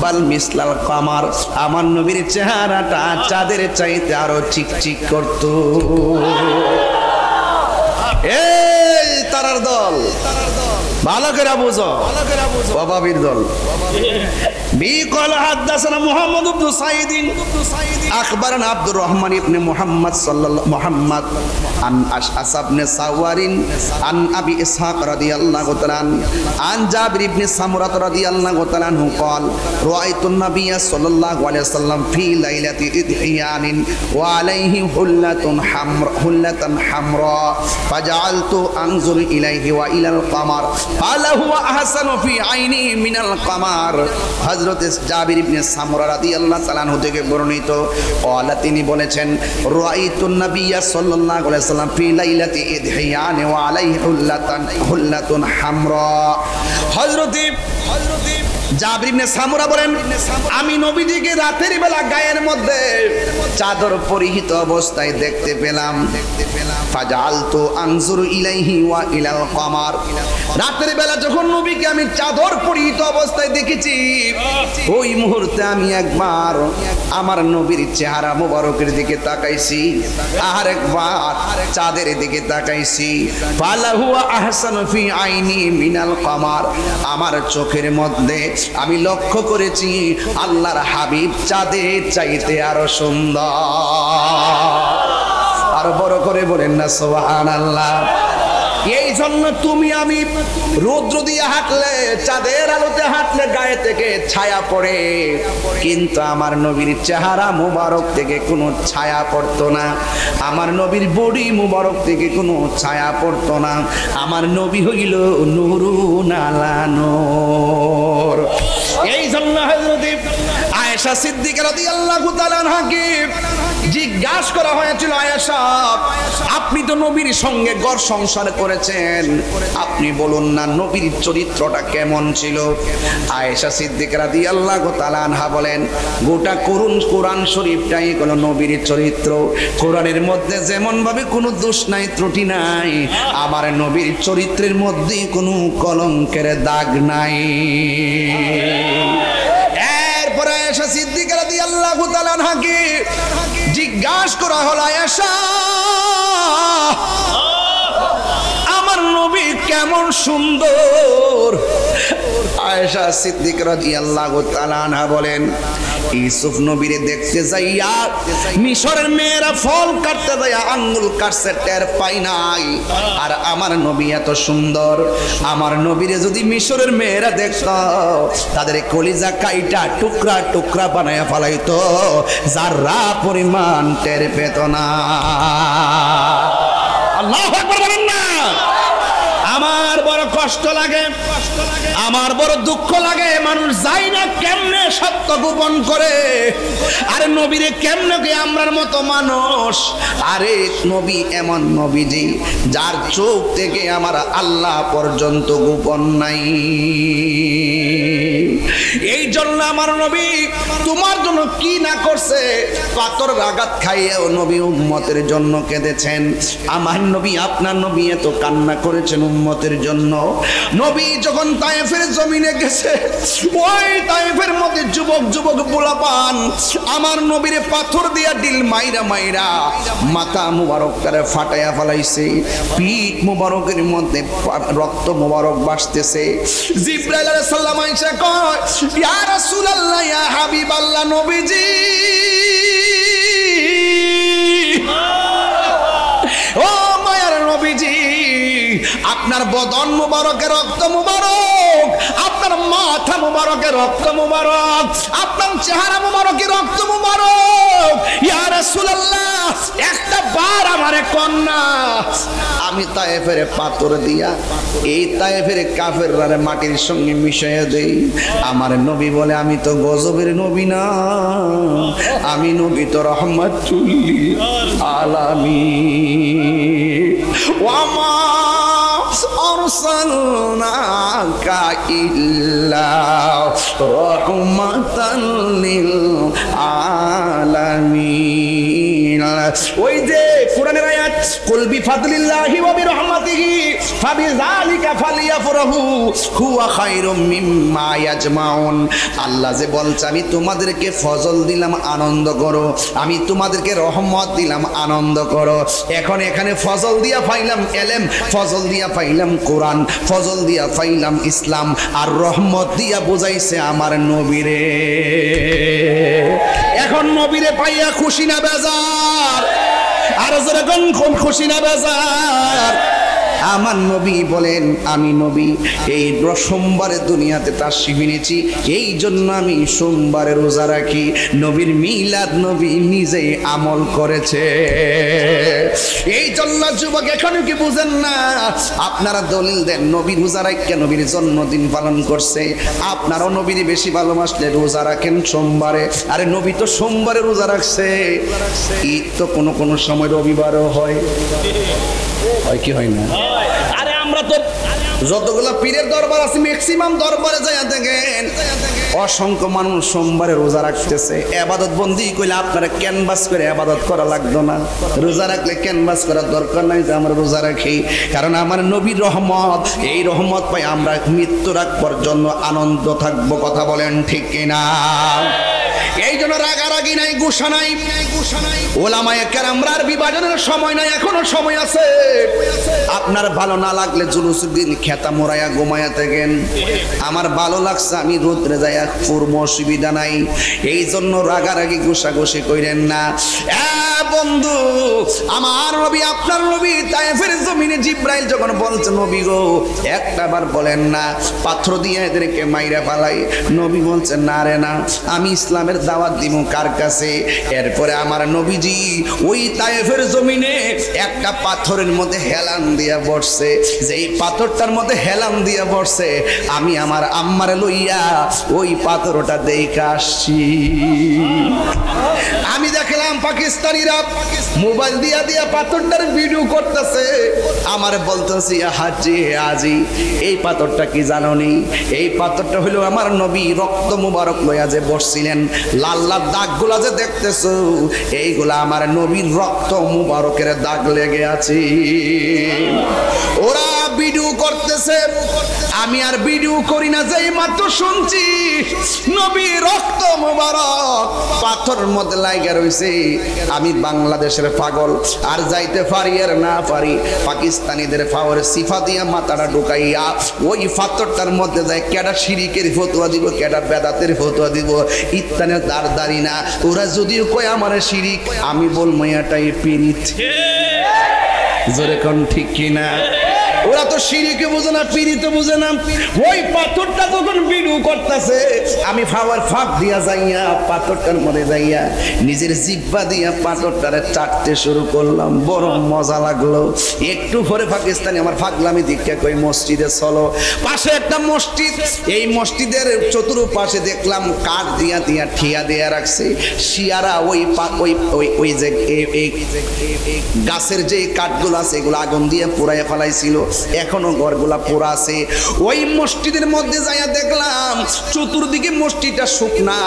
বাল মিসলাল কামার আমার নবীর চেহারাটা চাঁদের চাইতে আরো চিকচিক করত এই তারার দল ভালো করে বুঝো বাবাবীর দল قال حدثنا محمد بن سعيد اخبرنا عبد الرحمن بن محمد عن اشعث بن سوار عن ابي اسحاق رضي الله تعالى عن جابر بن سمرة رضي الله تعالى عنه قال رايت النبي صلى الله عليه وسلم في ليله اضحيان وعليه حلة حمراء فجعلت انظر اليه والى القمر قال هو احسن في عيني من القمر হযরত জাবির ইবনে সামরা রাদিয়াল্লাহু তাআলা আনহু থেকে বর্ণিত قال তিনি বলেছেন রাআইতুন নাবিয়্যা সাল্লাল্লাহু আলাইহি ওয়াসাল্লাম ফি লাইলাতি ইদহিয়ান ওয়া আলাইহি হুল্লাতুন হামরা হযরত জাবির ইবনে সামরা বলেন আমি নবীজিকে রাতের বেলা গায়ের মধ্যে চাদর পরিহিত অবস্থায় দেখতে পেলাম ফাজালতু আনজুরু ইলাইহি ওয়া ইলাল কমার রাতের বেলা যখন নবীকে আমি চাদর পরিহিত অবস্থায় দেখেছি ওই মুহূর্তে আমি একবার আমার নবীর চেহারা মোবারকের দিকে তাকাইছি আর একবার চাঁদের দিকে তাকাইছি ফালাহু আহসানু ফি আইনি মিনাল কমার আমার চোখের মধ্যে আমি লক্ষ্য করেছি আল্লাহর হাবিব চাঁদের চাইতে আরো সুন্দর। আর বড় করে বলেন না সুবহানাল্লাহ। এই জন্য তুমি আমি রৌদ্র দিয়ে হাঁটলে, চাঁদের আলোতে হাঁটলে গায়ে থেকে ছায়া পড়ে, কিন্তু আমার নবীর চেহারা মুবারক থেকে কোনো ছায়া পড়তো না, আমার নবীর বডি মুবারক থেকে কোনো ছায়া পড়তো না। আমার নবী হইল নূরুন আলা নূর। এই জন্য হযরত আয়েশা সিদ্দিকা রাদিয়াল্লাহু তাআলা আনহাকে জিজ্ঞাসা করা হয়েছিল, আয়েশা আপনি তো নবীর সঙ্গে ঘর সংসার করেছেন, আপনি বলুন না নবীর চরিত্রটা কেমন ছিল? আয়েশা সিদ্দিকা রাদিয়াল্লাহু তাআলা আনহা বলেন, গোটা কোরআন শরীফটাই হলো নবীর চরিত্র। কোরআনের মধ্যে যেমন ভাবে কোনো দোষ নাই, ত্রুটি নাই, আমার নবীর চরিত্রের মধ্যে কোনো কলঙ্কের দাগ নাই। এরপরে আয়েশা সিদ্দিকা রাদিয়াল্লাহু তাআলা আনহাকে জিজ্ঞাসা করা হলো, আয়েশা আমার নবী কেমন সুন্দর? আয়েশা সিদ্দিকা রাদিয়াল্লাহু তাআলা আনহা বলেন, ইউসুফ নবীরে দেখতে যাইয়া মিশরের মেয়েরা ফল কাটতে যাইয়া আঙ্গুল কাটছে, টের পাই নাই। আর আমার নবী এত সুন্দর, আমার নবীরে যদি মিশরের মেয়েরা দেখত তাদের কলিজা কাইটা টুকরা টুকরা বানায়া ফেলাইতো, যারা পরিমাণ টের পেত না। আল্লাহু আকবার বলেন না। আমার বড় কষ্ট লাগে, আমার বড় দুঃখ লাগে, মানুষ যায় না কেমনে সত্য গোপন করে। আরে নবীরে কেমনে কে আমরার মতো মানুষ? আরে নবী এমন নবীজি যার চোখ থেকে আমার আল্লাহ পর্যন্ত গোপন নাই। এই জন্য আমার নবী তোমার জন্য কি না করছে, পাথর আঘাত খাইয়েও নবী উম্মতের জন্য কেঁদেছেন। আমার নবী, আপনার নবী এত কান্না করেছেন উম্মতের জন্য। নবী যখন তায়েফের জমিনে গেছে, ওই তায়েফের মধ্যে যুবক যুবক পোলাপান আমার নবীরে পাথর দিয়া ডিল মাইরা মাইরা মাথা মুবারক করে ফাটাইয়া ফেলাইছে, পিঠ মুবারকের মধ্যে রক্ত মুবারক বাসতেছে। জিবরাইল আলাইহিস সালাম আয়েশা কয়, ইয়া রাসূলুল্লাহ, ইয়া হাবিবাল্লাহ, নবীজি ও মায়ার নবীজি, আপনার বদন মুবারকের রক্ত মুবারক, আপনার মাথা মুবারকের রক্ত মুবারক, আপনার চেহারা মুবারকের রক্ত মুবারক। ইয়া রাসূলুল্লাহ, একটা বার আমারে কন্যা, আমি তায়েফের পাথর দিয়া এই তায়েফের কাফেররা মাটির সঙ্গে মিশাইয়া দেই। আমার নবী বলে, আমি তো গজবের নবী না, আমি নবী তো রহমাতুল লিল আলামিন। ওয়ামা আরসালনাকা ইল্লা রাহমাতাল লিল আলামিন। ওই যে কোরআনের আয়াত, কুল বিফাদলিল্লাহি ওয়া বিরহমাতিহি ফাবিযালিকা ফালিয়াফরাহু হুয়া খায়রুম মিম্মা ইয়াজমাউন। আল্লাহ যে বলছে, আমি তোমাদেরকে ফজল দিলাম আনন্দ করো, আমি তোমাদেরকে রহমত দিলাম আনন্দ করো। এখন এখানে ফজল দিয়া পাইলাম এলেম, ফজল দিয়া পাইলাম কোরআন, ফজল দিয়া পাইলাম ইসলাম, আর রহমত দিয়া বুঝাইছে আমার নবীরে। এখন নবীরে পাইয়া খুশি না বেজার? আর যেরকম খুশি না বেজার? আমার নবী বলেন, আমি নবী এই সোমবারে দুনিয়াতে তাশরীফ এনেছি, এই জন্য আমি সোমবারে রোজা রাখি। নবীর মিলাদ নবী নিজেই আমল করেছে। এই জন্য যুবক এখনো কি বুঝেন না? আপনারা দলিল দেন নবী রোজা রাখে, নবীর জন্মদিন পালন করছে, আপনারাও নবীর বেশি ভালোবাসলে রোজা রাখেন সোমবারে। আরে নবী তো সোমবারে রোজা রাখছে, ঈদ তো কোনো কোনো সময় রবিবারও হয়, হয় কি হয় না? আরে আমরা তো যতগুলো পীরের দরবার আছে ম্যাক্সিমাম দরবারে যায় দেখেন অসংখ্য মানুষ সোমবারে রোজা রাখতেছে। ইবাদত বন্দি কইলে আপনারা ক্যানভাস করে ইবাদত করা লাগতো না, রোজা রাখলে ক্যানভাস করার দরকার নাই যে আমরা রোজা রাখি, কারণ আমার নবীর রহমত, এই রহমত পাই আমরা মৃত্যুর আগ পর্যন্ত আনন্দ থাকবো। কথা বলেন ঠিক কিনা? এই জন্য রাগারাগি নাই, গুসা নাই। ওলামায়ে কেরামরার বিভাজনের সময় নাই, এখনো সময় আছে। আপনার ভালো না লাগলে জুলুস দিন খেতা মোড়াইয়া ঘুমায়া থাকেন। আমার ভালো লাগছে আমি রোদ্রে যাইয়া পূর্ব, অসুবিধা নাই। এই জন্য রাগারাগি গুসাগুসি কইরেন না। বন্ধু আমার নবী, আপনার নবী তায়েফের জমিনে জিব্রাইল যখন বলছে নবী গো একটা বার বলেন না পাথর দিয়ে এদেরকে মাইরা ফালাই, নবী বলছেন না রে না, আমি ইসলামের দাওয়াত দিব কার কাছে। এরপরে আমার নবীজি ওই তায়েফের জমিনে একটা পাথরের মধ্যে হেলান দিয়া বসছে। যেই পাথরটার মধ্যে হেলান দিয়া বসছে, আমি আমার আম্মারে লইয়া ওই পাথরটা দেখে আসছি। আমি দেখলাম পাকিস্তানিরা মোবাইল দিয়া দিয়া পাথরটার ভিডিও করতেছে। আমার বলতেছি হাজি আজি এই পাথরটা কি জানোনি? এই পাথরটা হলো আমার নবী রক্ত মুবারক লইয়া যে বসছিলেন, লাল লাল দাগগুলা যে দেখতেছো এইগুলা আমার নবীর রক্ত মুবারকের দাগ লেগে আছে। ওরা ভিডিও করতেছে, আমি আর ভিডিও করি না। যেই মাত্র শুনছি নবী রক্ত মুবারক পাথর মধ্যে লাগা রইছে, আমি বাংলাদেশের পাগল আর যাইতে পারি আর না পারি, পাকিস্তানিদের পাওয়ার সিফা দিয়া মাথাটা ঢুকাইয়া ওই পাথরটার মধ্যে যায় কেডা শিরিকের ফতোয়া দিব, কেডা বেদাতের ফতোয়া দিব, ইত্তানের দাঁড়ি না। ওরা যদিও কয় আমার শিরিক, আমি বলবো এটাই পীড়িত। জোরে কোন ঠিক কিনা? ওরা তো শিরিকে বুঝে না, পীড়িতে বুঝে না। ওই পাথরটা যখন ভিডিও করতেছে, আমি ফাওয়ার ফাঁক দিয়া যাইয়া পাথরটার মধ্যে যাইয়া নিজের জিব্বা দিয়া পাথরটারে চাটতে শুরু করলাম। বড় মজা লাগলো। একটু পরে পাকিস্তানি আমার ফাগলামি দীক্ষা কই মসজিদে চলো। পাশে একটা মসজিদ, এই মসজিদের চতুর্পাশে দেখলাম কাঠ দিয়া দিয়া ঠিয়া দিয়া রাখছে। শিয়ারা ওই ওই যে গাছের যে কাঠগুলো আছে এগুলো আগুন দিয়ে পুড়াইয়া ফেলাইছিল, এখনো ঘরগুলা পোড়া আছে। ওই মসজিদের মধ্যে যাইয়া দেখলাম চতুর্দিকে মসজিদটা শুকনা,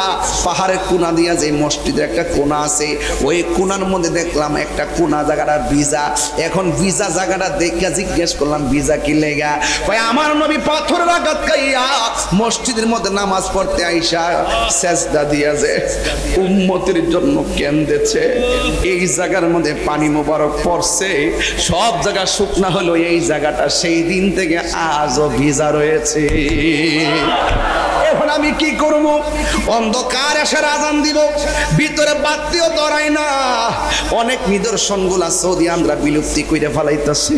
পাহাড়ের কোনা দিয়া যে মসজিদের একটা কোনা আছে, ওই কোনার মধ্যে দেখলাম একটা কোনা জায়গাটা ভিজা। এখন ভিজা জায়গাটা দেখে জিজ্ঞেস করলাম ভিজা কি লেগা? ভাই আমার নবী পাথরের আঘাত খাইয়া মসজিদের মধ্যে নামাজ পড়তে আইসা সেজদা দিয়া যে উম্মতের জন্য কেন্দেছে, এই জায়গার মধ্যে পানি মোবারক পড়ছে, সব জায়গা শুকনা হলো, এই জায়গাটা সেই দিন থেকে আজও ভিজা রয়েছে। এখন আমি কি করব? অন্ধকার আসার আজান দিব, ভিতরে বাতিও ধরাই না। অনেক নিদর্শন গুলা সৌদি আমরা বিলুপ্তি করে ফেলাইতেছে,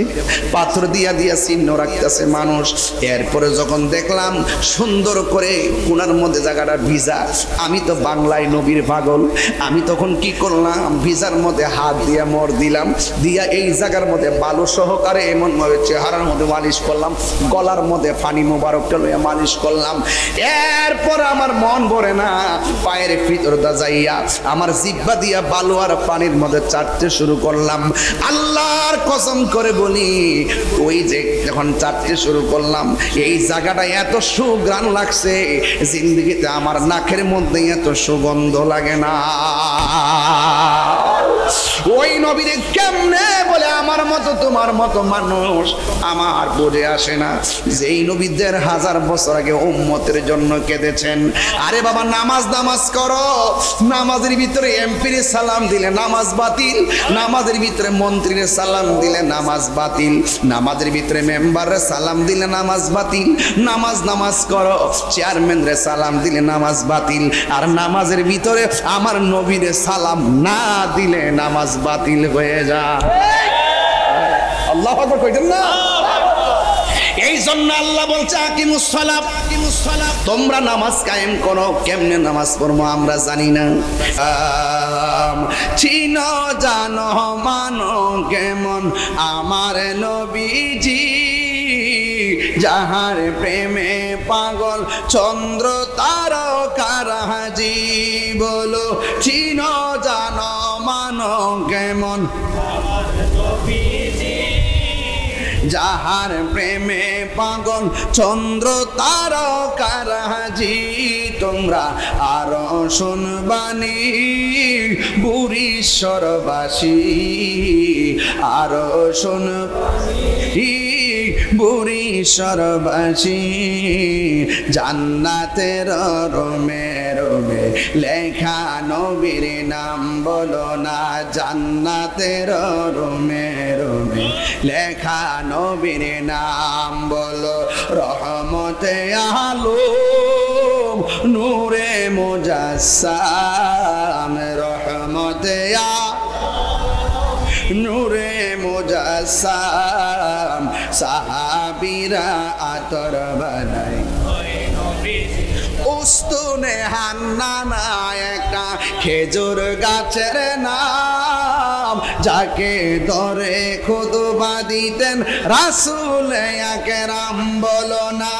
পাথর দিয়া দিয়া চিহ্ন রাখতেছে মানুষ। এরপরে যখন দেখলাম সুন্দর করে কোনার মধ্যে জায়গাটা ভিজা, আমি তো বাংলায় নবীর পাগল, আমি তখন কি করলাম ভিজার মধ্যে হাত দিয়া মর দিলাম, দিয়া এই জায়গার মধ্যে বালু সহকারে এমন ভাবে চেহারার মধ্যে মালিশ করলাম, গলার মধ্যে পানি মোবারকটা লইয়া মালিশ করলাম। এরপর আমার মন ভরে না, পায়ের ভিতরটা যাইয়া আমার জিহ্বা দিয়া বালু আর পানির মধ্যে চাটতে শুরু করলাম। আল্লাহর কসম করে বলি, ওই যে যখন চাটতে শুরু করলাম এই জায়গাটা এত সুঘ্রাণ লাগছে, জিন্দগিতে আমার নাকের মধ্যে এত সুগন্ধ লাগে না। ওই নবীরে কেমনে বলে আমার মতো তোমার মতো মানুষ আমার বোঝে আসে না। যেই নবীদের হাজার বছর আগে উম্মতের জন্য কেঁদেছেন। আরে বাবা নামাজ করো, নামাজের ভিতরে এমপির সালাম দিলে নামাজ বাতিল, নামাজের ভিতরে মন্ত্রীর সালাম দিলে নামাজ বাতিল, নামাজের ভিতরে মেম্বারের সালাম দিলে নামাজ বাতিল। নামাজ করো, চেয়ারম্যানের সালাম দিলে নামাজ বাতিল, আর নামাজের ভিতরে আমার নবীর সালাম না দিলে নামাজ বাতিল হয়ে যায়। আল্লাহু আকবার কইতেন না? এই জন্য আল্লাহ বলছে আকিমুস সালাত, তোমরা নামাজ কায়েম করো। কেমনে নামাজ পড়বো আমরা জানি না। চিনো জানো মানো কেমন আমার নবীজি, যাহার প্রেমে পাগল চন্দ্র তারকারাজি। বলো চিনো জানো মানো কেমন যাহার প্রেমে পাগল চন্দ্র তারকারাজি। তোমরা আরো শুনবানি বুড়িশ্বরবাসী, আরো শুনবানি বুড়িশ্বরবাসী। জান্নাতের রোমে রোমে লেখা নবীর নাম বলো না জান্নাতের রুমে রুমে লেখা নবীর নাম বলো রহমতে আলম নূরে মুজাসসাম রহমতে নূরে মুজাসসাম সাহাবীরা আতর বানাই উস্তুনে হান্নানা একটা খেজুর গাছের নাম যাকে ধরে খুতবা দিতেন রাসূল আকরাম বলো না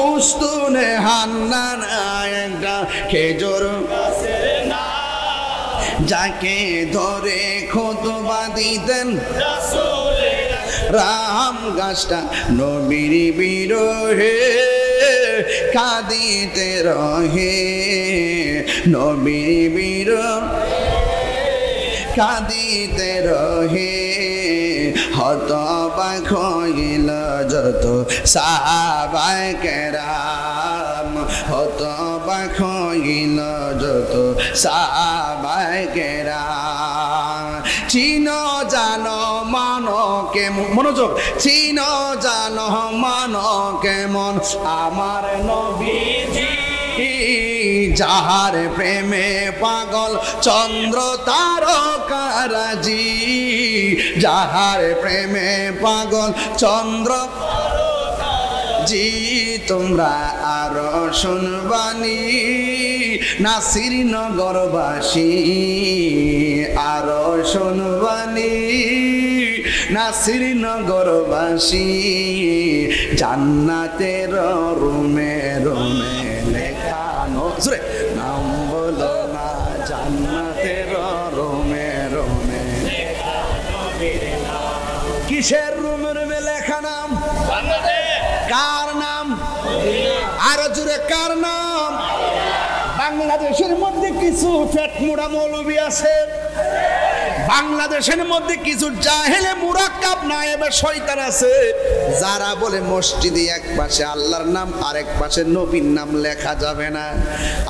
উস্তুনে হান্নানা একটা খেজুর গাছের নাম যাকে ধরে খুতবা দিতেন রাসূল রাম গাছটা নবীর বিরহে কাঁদিতে রহে নবীর বিরহে কাঁদিতে রহে হতবাক হইল যত সাহাবায়ে কেরাম হতবাক হইল যত সাহাবায়ে কেরাম চিনো জানো মানো কেমন মনোযোগ চিনো জানো মানো কেমন আমার নবীজি যাহার প্রেমে পাগল চন্দ্র তারকারাজি যাহার প্রেমে পাগল চন্দ্র জি তোমরা আরো শুনবানি নাসির নগরবাসী আরো শুনবানি নাসির নগরবাসী জান্নাতের রুমে রুমে লেখানো জোরে নাম বলো না জান্নাতের রুমে রুমে কিসের রুমে রুমে লেখা নাম কার নাম আরো জোরে কার নাম বাংলাদেশের মধ্যে কিছু পেটমোড়া মৌলবী আছে বাংলাদেশের মধ্যে কিছু জাহেলে মুরাক্কাব নায়েবে শয়তান আছে যারা বলে মসজিদে এক পাশে আল্লাহর নাম আরেক পাশে নবীর নাম লেখা যাবে না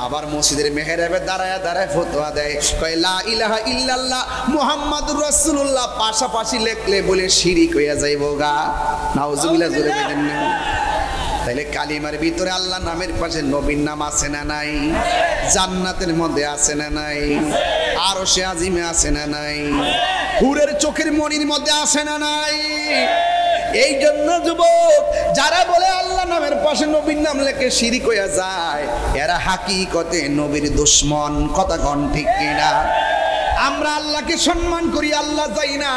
আবার মসজিদের মেহরাবে দাঁড়ায় দাঁড়ায় ফতোয়া দেয় কয় লা ইলাহা ইল্লাল্লাহ মুহাম্মাদুর রাসূলুল্লাহ পাশাপাশি লেখলে বলে শিরিক হয়ে যাইব গা নাউজুবিল্লাহ জোরে বলেন না তাইলে কালিমার ভিতরে আল্লাহ নামের পাশে নবীর নাম আছে না নাই জান্নাতের মধ্যে আছে না নাই আরশে আজিমে আছে না নাই হুরের চোখের মনির মধ্যে আছে না নাই এই জন্য যুবক যারা বলে আল্লাহ নামের পাশে নবীর নাম লেখে শিরিক হয়ে যায় এরা হাকিকতে নবীর দুশমন কথা কোন ঠিক কিনা আমরা আল্লাহকে সম্মান করি আল্লাহ যাই না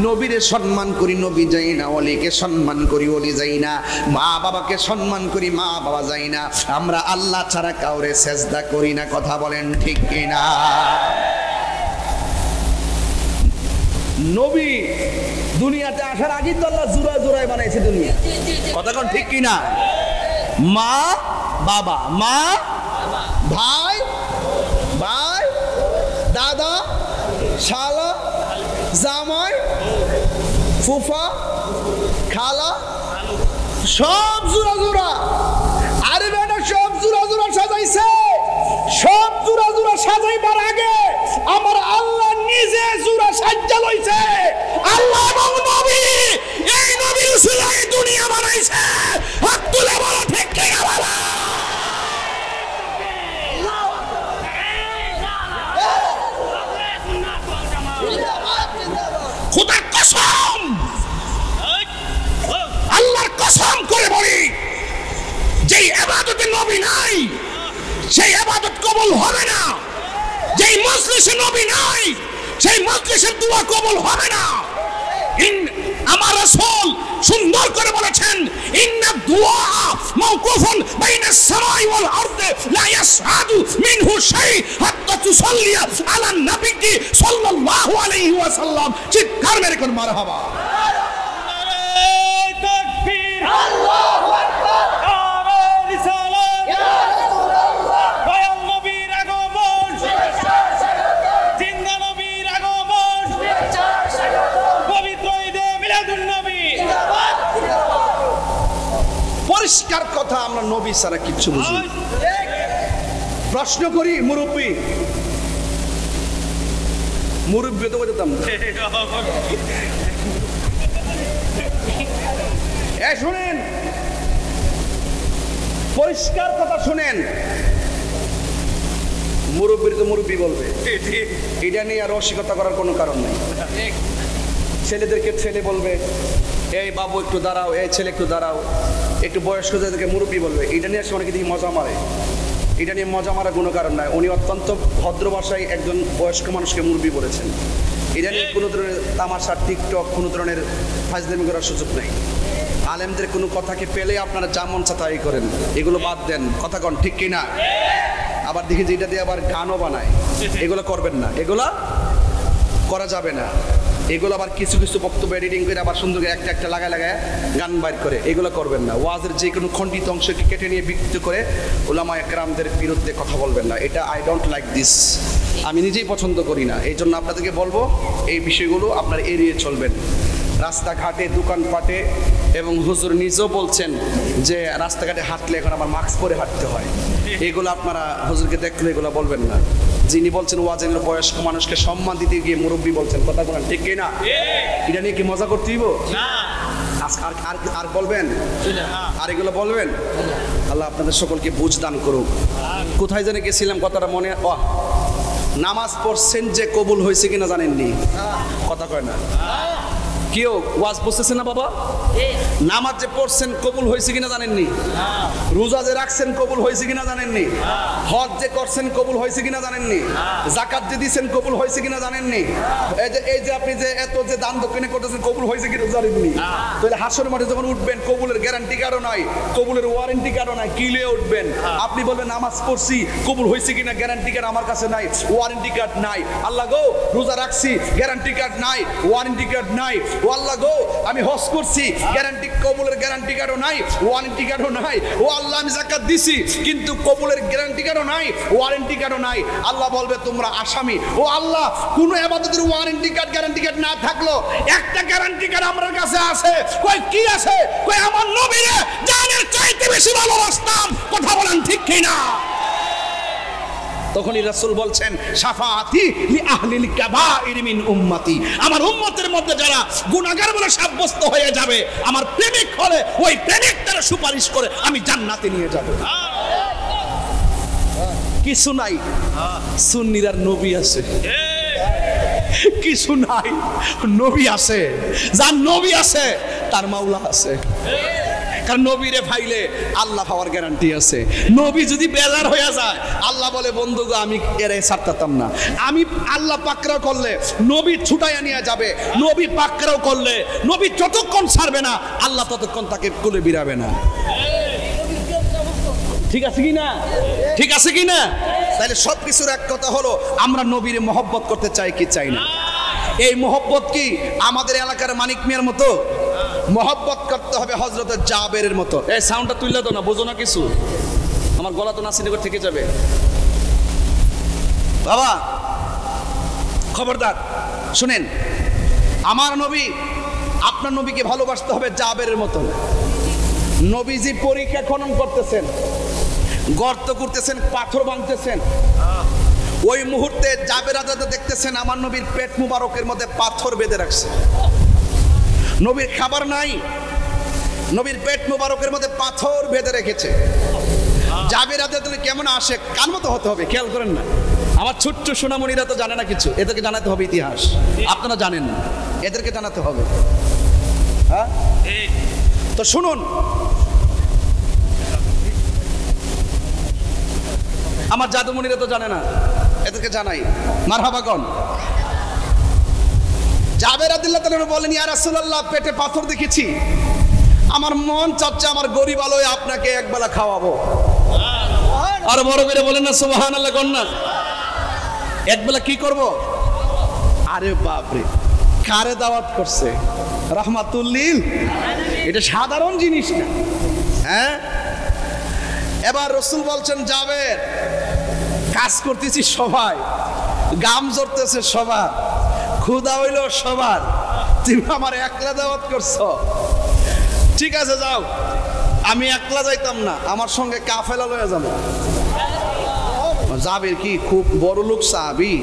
নবীরে সম্মান করি নবী যাই না ওলিকে সম্মান করি ওলি যাই না মা বাবাকে সম্মান করি মা বাবা যাই না আমরা আল্লাহ ছাড়া কাউরে সেজদা করি না কথা বলেন ঠিক কিনা নবী দুনিয়াতে আসার আগেই তো আল্লাহ জোড়া জোড়ায় বানাইছে দুনিয়া কথা কোন ঠিক কিনা মা বাবা মা ভাই ভাই দাদা শালা জামাই ফুফা খালা সব জোড়া জোড়া আরে বেটা সব জোড়া জোড়া সাজাইছে সব জোড়া জোড়া সাজাইবার আগে আমার আল্লাহ নিজে জোড়া সাজ্জা লইছে আল্লাহ এবং নবী এই নবী রাসূলাই দুনিয়া বানাইছে হাত তুলে বলো ঠিক কিনা বলো খোদার কসম আল্লাহর কসম করে বলি যেই ইবাদতে নবী নাই সেই ইবাদত কবুল হবে না যেই মজলিসে নবী নাই সেই মজলিসের দোয়া কবুল হবে না আমার রাসূল সুন্দর করে বলেছেন ইন্না দুআ মাওকুফুন বাইনাস সামাই ওয়াল আরদি লা ইয়াসআদু মিনহু শাই হাত্তা তুসাল্লি আলা নবী সাল্লাল্লাহু আলাইহি ওয়াসাল্লাম চিৎকার মেরে কোন মারহাবা নারে তাকবীর আল্লাহু আকবার নারে রিসালাত ইয়া রাসূলুল্লাহ দয়াল নবীর আগমন জিন্দা নবীর আগমন পবিত্র ঈদে মিলাদুন নবী জিন্দাবাদ জিন্দাবাদ পরিষ্কার কথা আমরা নবী ছাড়া কিচ্ছু বুঝি না প্রশ্ন করি মুরব্বী তো বলতাম শুনেন, পরিষ্কার কথা শুনেন, মুরব্বীর তো মুরব্বী বলবে, এটা নিয়ে আর অস্বীকার করার কোনো কারণ নেই। ছেলেদেরকে ছেলে বলবে, এই বাবু একটু দাঁড়াও, এই ছেলে একটু দাঁড়াও, একটু বয়স্কদেরকে মুরব্বী বলবে, এটা নিয়ে আসলে অনেকে দেখি মজা মারে। এটা নিয়ে মজা মারার কোনো কারণ নাই। উনি অত্যন্ত ভদ্র ভাষায় একজন বয়স্ক মানুষকে মুরব্বী বলেছেন। এটা নিয়ে কোনো ধরনের তামাশা, টিকটক, কোনো ধরনের ফাজলামি করার সুযোগ নেই। আলেমদের কোনো কথাকে পেলে আপনারা যা মন চায় তাই করেন, এগুলো বাদ দেন। কথা কন ঠিক কিনা? আবার দেখি যে এটা দিয়ে আবার গানও বানায়, এগুলো করবেন না, এগুলা করা যাবে না। এগুলো আবার কিছু কিছু বক্তব্য এডিটিং করে আবার সুন্দর একটা একটা লাগায় লাগায় গান বাইর করে, এগুলো করবেন না। ওয়াজের যে কোনো খণ্ডিত অংশকে কেটে নিয়ে বিকৃত করে উলামা একরামদের বিরুদ্ধে কথা বলবেন না। এটা আই ডোন্ট লাইক দিস, আমি নিজেই পছন্দ করি না। এই জন্য আপনাদেরকে বলবো এই বিষয়গুলো আপনারা এড়িয়ে চলবেন। রাস্তাঘাটে, দোকানপাটে, এবং হুজুর নিজেও বলছেন যে রাস্তাঘাটে হাঁটলে এখন আমার মাস্ক পরে হাঁটতে হয়, এগুলো আপনারা হুজুরকে দেখলে এগুলো বলবেন না। যিনি বলছেন ওয়াজের বয়স্ক মানুষকে সম্মান দিতে গিয়ে মুরব্বী বলছেন, কথা বলেন ঠিক কিনা? এটা নিয়ে কি মজা করতে হইব? আর বলবেন? আর এগুলো বলবেন? আল্লাহ আপনাদের সকলকে বুঝ দান করুক। কোথায় জানে গেছিলাম কথাটা মনে, নামাজ পড়ছেন যে কবুল হয়েছে কিনা জানেননি? কথা কয় না কেউ। ওয়াজ বুঝতেছে না বাবা? নামাজ যে পড়ছেন কবুল হয়েছে কিনা জানেননি? রোজা যে রাখছেন কবুল হয়েছে কিনা জানেননি? হজ যে করছেন কবুল হয়েছে কিনা জানেননি? যাকাত যে দিচ্ছেন কবুল হয়েছে কিনা জানেননি? এই যে আপনি যে এত যে দান দক্ষিণে করতেছেন কবুল হয়েছে কিনা জানেননি? তাহলে হাসর মাঠে যখন উঠবেন কবুলের গ্যারান্টি কারো নাই, কবুলের ওয়ারেন্টি কারো নাই, কি লিয়ে উঠবেন? আপনি বলবেন নামাজ পড়ছি কবুল হয়েছে কিনা গ্যারান্টি কার্ড আমার কাছে নাই, ওয়ারেন্টি কার্ড নাই। আল্লাহ গো রোজা রাখছি গ্যারান্টি কার্ড নাই, ওয়ারেন্টি কার্ড নাই। ও আল্লাহ গো আমি হজ করছি গ্যারান্টি, কবুলের গ্যারান্টি কার্ডও নাই, ওয়ারেন্টি কার্ডও নাই। ও আল্লাহ আমি যাকাত দিছি কিন্তু কবুলের গ্যারান্টি কার্ডও নাই, ওয়ারেন্টি কার্ডও নাই। আল্লাহ বলবে তোমরা আসামি। ও আল্লাহ কোন ইবাদতের ওয়ারেন্টি কার্ড গ্যারান্টি কার্ড না থাকলো একটা গ্যারান্টি কার্ড আমার কাছে আছে। কই কি আছে? কই আমার নবীরে জানের চাইতে বেশি ভালোবাসতাম। কথা বলেন ঠিক কিনা? তখনই রাসূল বলছেন শাফাআতি লি আহলিল কাবাইর মিন উম্মতি, আমার উম্মতের মধ্যে যারা গুনাহগার বলে সাব্যস্ত হয়ে যাবে আমার প্রেমিক হলে ওই প্রেমিক তারা সুপারিশ করে আমি জান্নাতে নিয়ে যাব। কিছু নাই, সুন্নিরার নবী আছে। কিছু নাই, নবী আছে। যার নবী আছে তার মাওলা আছে। কারণ নবীরে ভাইলে আল্লাহ পাওয়ার গ্যারান্টি আছে। নবী যদি বেজার হয়ে যায় আল্লাহ বলে বন্ধুগো আমি এর ছাড়তাম না। আমি আল্লাহ পাকড়াও করলে নবী ছুটাইয়া নিয়ে যাবে, নবী পাকড়াও করলে নবী যতক্ষণ ছাড়বে না আল্লাহ ততক্ষণ তাকে কোলে বিরাবে না। ঠিক আছে কি না? ঠিক আছে কি না? তাহলে সবকিছুর এক কথা হলো আমরা নবীর মহব্বত করতে চাই কি চাই না? এই মহব্বত কি আমাদের এলাকার মানিক মিয়ার মতো? মহব্বত করতে হবে হযরত জাবেরের মতো। এই সাউন্ডটা তুললে তো না, বোঝো না কিছু? আমার গলা তো নাসিনগর থেকে যাবে বাবা। খবরদার শুনেন, আমার নবী আপনার নবীকে ভালোবাসতে হবে জাবেরের মতো। নবীজি পরীক্ষা খনন করতেছেন, গর্ত করতেছেন, পাথর ভাঙতেছেন, ওই মুহূর্তে জাবের আজাদা দেখতেছেন আমার নবীর পেট মুবারকের মধ্যে পাথর বেঁধে রাখছে। নবীর খাবার নাই, নবীর পেট মুবারকের মধ্যে পাথর বেঁধে রেখেছে। জাবের আজাদা কেমন আসে কার মতো হতে হবে খেয়াল করেন না। আমার ছোট্ট সোনামণিরা তো জানে না কিছু, এদেরকে জানাতে হবে ইতিহাস। আপনারা জানেন না, এদেরকে জানাতে হবে। হ্যাঁ তো শুনুন, আমার জাদুমণিরা তো জানে না, এদেরকে জানাই। মারহাবাগন। জাবের রাদিয়াল্লাহু তাআলা বলেন ইয়া রাসূলুল্লাহ পেটে পাথর দেখেছি, আমার মন চাচ্ছে আমার গরিব আলোয় আপনাকে একবেলা খাওয়াবো। আর বড় করে বলেন না সুবহানাল্লাহ কন্যা। একবেলা কি করব? আরে বাপরে, কারে দাওয়াত করছে? রাহমাতুল্লিল। এটা সাধারণ জিনিস না। হ্যাঁ এবার রাসূল বলছেন জাবের কাজ করতেছি সবাই, গাম ঝরতেছে সবার, ক্ষুধা হইল সবার, তুমি আমার একলা দাওয়াত করছো। ঠিক আছে যাও, আমি একলা যাইতাম না, আমার সঙ্গে কাফেলা লয়ে যাবো। জাবের কি খুব বড় লোক সাহাবী,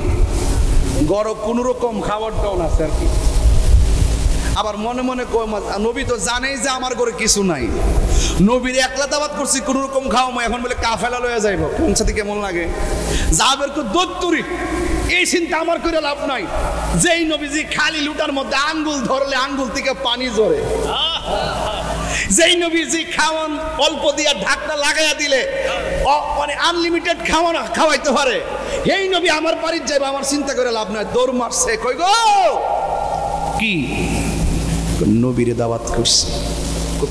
গরম কোন রকম খাবার টাউন আছে আর কি। আবার মনে মনে নবী তো জানেই যে আমার ঘরে কিছু নাই, নবীর একলা দাওয়াত করছি কোন রকম খাওয়ামো, এখন বলে কাফেলা লয়ে যাইব, কোন সাথে কেমন লাগে। জাবের তো দত্তরি, এই চিন্তা আমার করে লাভ নাই। যেই নবীজি খালি লুটার মধ্যে আঙ্গুল ধরলে আঙ্গুল থেকে পানি ঝরে, যেই নবীজি খাওয়ান অল্প দিয়া ঢাকনা লাগাইয়া দিলে মানে আনলিমিটেড খাওয়াইতে পারে, এই নবী আমার বাড়ির যাইবে, আমার চিন্তা করে লাভ নাই। দৌড় মারছে, কই গো কি নবীরে দাওয়াত করছে,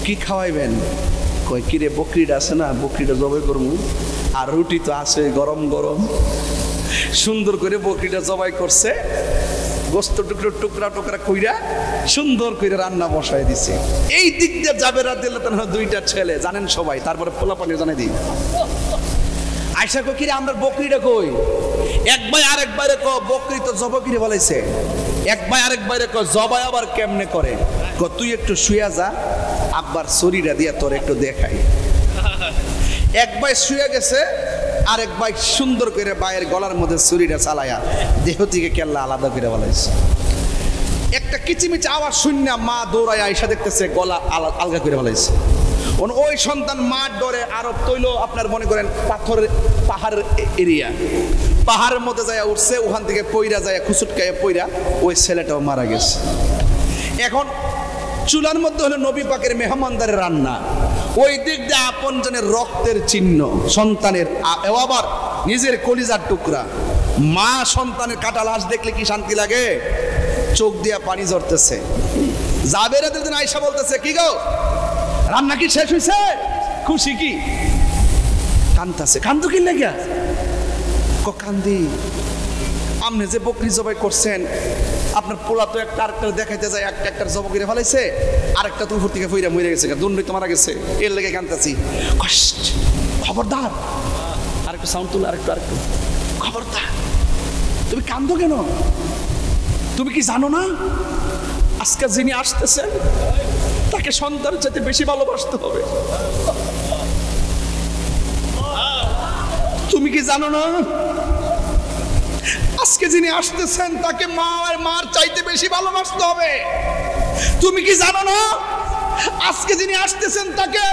কি খাওয়াইবেন? কই কিরে বকরিটা আছে না, বকরিটা জবাই করবো, আর রুটি তো আছে গরম গরম। সুন্দর করে বকরিটা জবাই করছে, গোস্ত টুকরো টুকরা টুকরা কইরা সুন্দর করে রান্না বসায় দিছে। এই দিক দিয়ে যাবে রাদিয়াল্লাহু দুইটা ছেলে জানেন সবাই, তারপরে পোলাপানি জানাই দিই আয়সা কই কিরে আমরা বকরিটা কই? এক ভাই আরেক বাইরে ক বকরি তো জবাই করে বলাইছে। এক ভাই আরেক বাইরে ক জবাই আবার কেমনে করে? ক তুই একটু শুয়া যা, আব্বার শরীরা দিয়া তোর একটু দেখাই। এক ভাই শুয়ে গেছে, আরেক ভাই সুন্দর করে বাইয়ের গলার মধ্যে ছুরিটা চালায়া দেহ থেকে কেল্লা আলাদা করে বলাইছে। একটা কিচিমিচি আওয়াজ শুননা মা দৌড়ায় আয়সা দেখতেছে গলা আলগা করে বলাইছে। ওই সন্তান মার ডরে আরব তৈল আপনার মনে করেন পাথরের পাহাড়ের এরিয়া, পাহাড়ের মধ্যে যায় উঠছে, ওখান থেকে পইরা যায় খুচুটকায় পইরা ওই ছেলেটাও মারা গেছে। এখন চুলার মধ্যে হলো নবী পাকের মেহমানদারের রান্না, ওই দিক দিয়ে আপনজনের রক্তের চিহ্ন সন্তানের, আবার নিজের কলিজার টুকরা। মা সন্তানের কাটা লাশ দেখলে কি শান্তি লাগে? চোখ দিয়া পানি ঝরতেছে। জাবের দিন আয়েশা বলতেছে কি গো রান্না কি শেষ হয়েছে? খুশি কি? কান্দাছে। কান্দু কি লেগে? কান্দি আপনি যে বকরি জবাই করছেন, আপনার পোলা তো একটা আরেকটা দেখাইতে যায়, একটা একটা জবাই করে ফেলাইছে, আরেকটা তো উপর থেকে ফইরা মরে গেছে, দুর্নীতি তো মারা গেছে, এর লেগে কান্দাছি। খবরদার, আরেকটু সাউন্ড তুলে, আরেকটু খবরদার, তুমি কান্দো কেন? তুমি কি জানো না আজকে যিনি আসতেছেন তাকে সন্তানের চাইতে বেশি ভালোবাসতে হবে? তুমি কি জানো না আজকে যিনি আসতেছেন তাকে মার চাইতে বেশি ভালোবাসতে হবে? তুমি কি জানো না আজকে যিনি আসতেছেন তাকে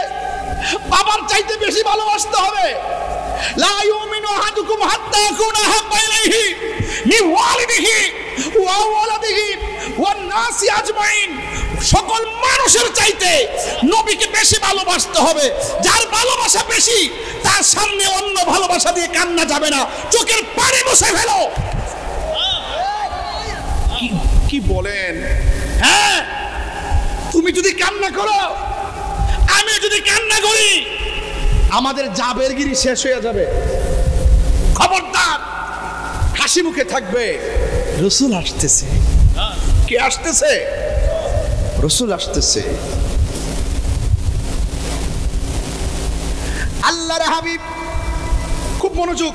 বাবার চাইতে বেশি ভালোবাসতে হবে? লা ইউমিনু আহাদুকুম হাত্তা ইয়াকুনা হাব্বা ইলাইহি মিন ওয়ালিদিহি ওয়া ওয়ালাদিহি ওয়ান নাসি আজমাইন। সকল মানুষের চাইতে নবীকে বেশি ভালোবাসতে হবে। যার ভালোবাসা বেশি তার সামনে অন্য ভালোবাসা দিয়ে কান্না যাবে না, চোখের পানি মুছে ফেলো। কি বলেন? হ্যাঁ, তুমি যদি কান্না করো, আমি যদি কান্না করি, আমাদের জাবেরগিরি শেষ হয়ে যাবে। খবরদার, হাসি মুখে থাকবে। রসুল আসতেছে। কে আসতেছে? রসুল আসতেছে। আল্লাহর হাবিব, খুব মনোযোগ,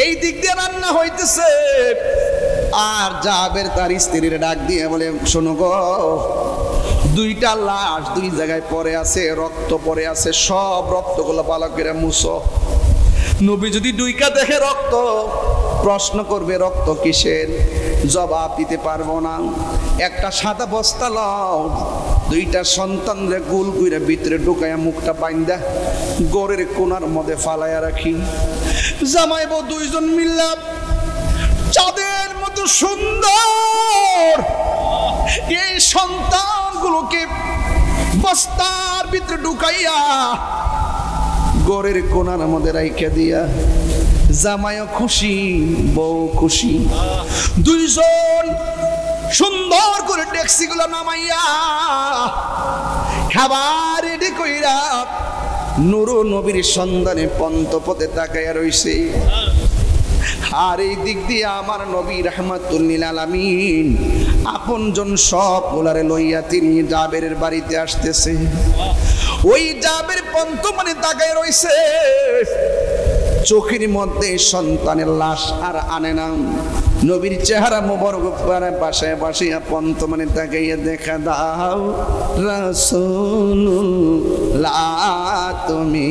এই দিক দিয়ে রান্না হইতেছে, আর জাবের তার স্ত্রীর ডাক দিয়ে বলে শোনো গো, দুইটা লাশ দুই জায়গায় পড়ে আছে, রক্ত পড়ে আছে, সব রক্তগুলো ভালো করে মুছো। নবী যদি দুইটা দেখে রক্ত, প্রশ্ন করবে রক্ত কিসের, জবাব দিতে পারবো না। একটা সাদা বস্তা লও, দুইটা সন্তানরে গোল কইরা ভিতরে ঢুকাইয়া মুখটা বাইন্দা গড়ের কোনার মধ্যে ফালাইয়া রাখি। জামাই বউ দুইজন মিল্লা চাঁদের মতো সুন্দর এই সন্তানগুলোকে বস্তার ভিতরে ঢুকাইয়া গড়ের কোনার মধ্যে রাইখা দিয়া জামাইও খুশি, বউ খুশি। দুইজন সুন্দর করে ট্যাক্সিগুলো নামাইয়া খাবার রেডি কইরা নূর নবীর সন্ধানে পন্তপথে তাকাইয়া রইছে। আর এই দিক দিয়ে আমার নবী রাহমাতুল লিল আলামিন আপনজন সব ওলারে লইয়া তিনি জাবেরের বাড়িতে আসতেছে। ওই জাবের পন্তপথে তাকাইয়া রইছে। চোখের মধ্যে সন্তানের লাশ আর আনে না। নবীর চেহারা মোবারক পাশে বসিয়া পন্তমনে তাকাইয়া দেখা দাও রাসূলুল্লাহ তুমি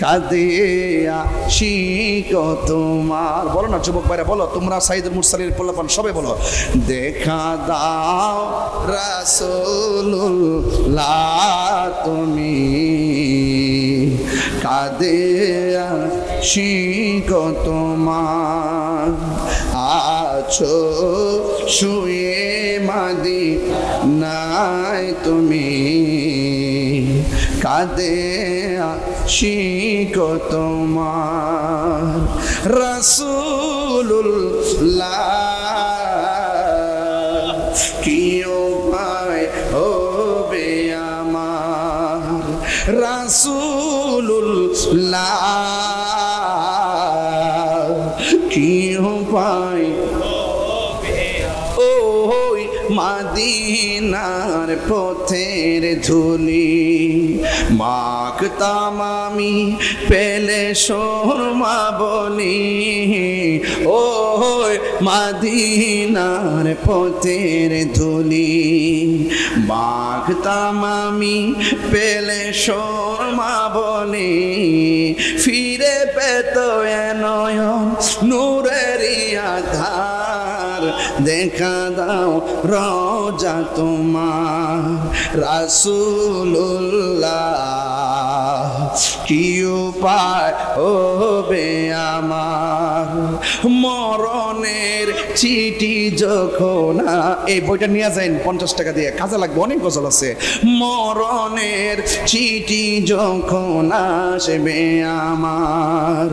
কাঁদিয়া শিক তোমার। বলো না যুবক ভাইরা, বলো তোমরা সাইদুল মুরসালিনের পোলাপান সবে বলো, দেখা দাও রাসূলুল্লাহ তুমি কাঁদিয়া শিক তোমার। আছো শুয়ে মদিনায় তুমি কাঁদিয়া শিক তোমার। রাসূলুল্লাহ কি উপায় হবে আমার, রাসূলুল্লাহ কি উপায়। ওই মাদিনার পথের ধুলি মাখতাম আমি পেলে সুরমা বলি। ওই মাদিনার পথের ধুলি মাখতাম আমি পেলে সুরমা বলি। ফিরে পেত এ নয়ন নূরেরই আধার, দেখা দাও রওজা তোমার। রাসূলুল্লাহ কি উপায় হবে আমার, মরণের চিঠি যখন। এই বইটা নিয়ে যান 50 টাকা দিয়ে, কাজে লাগবে, অনেক গজল আছে। মরণের চিঠি যখন আসবে আমার,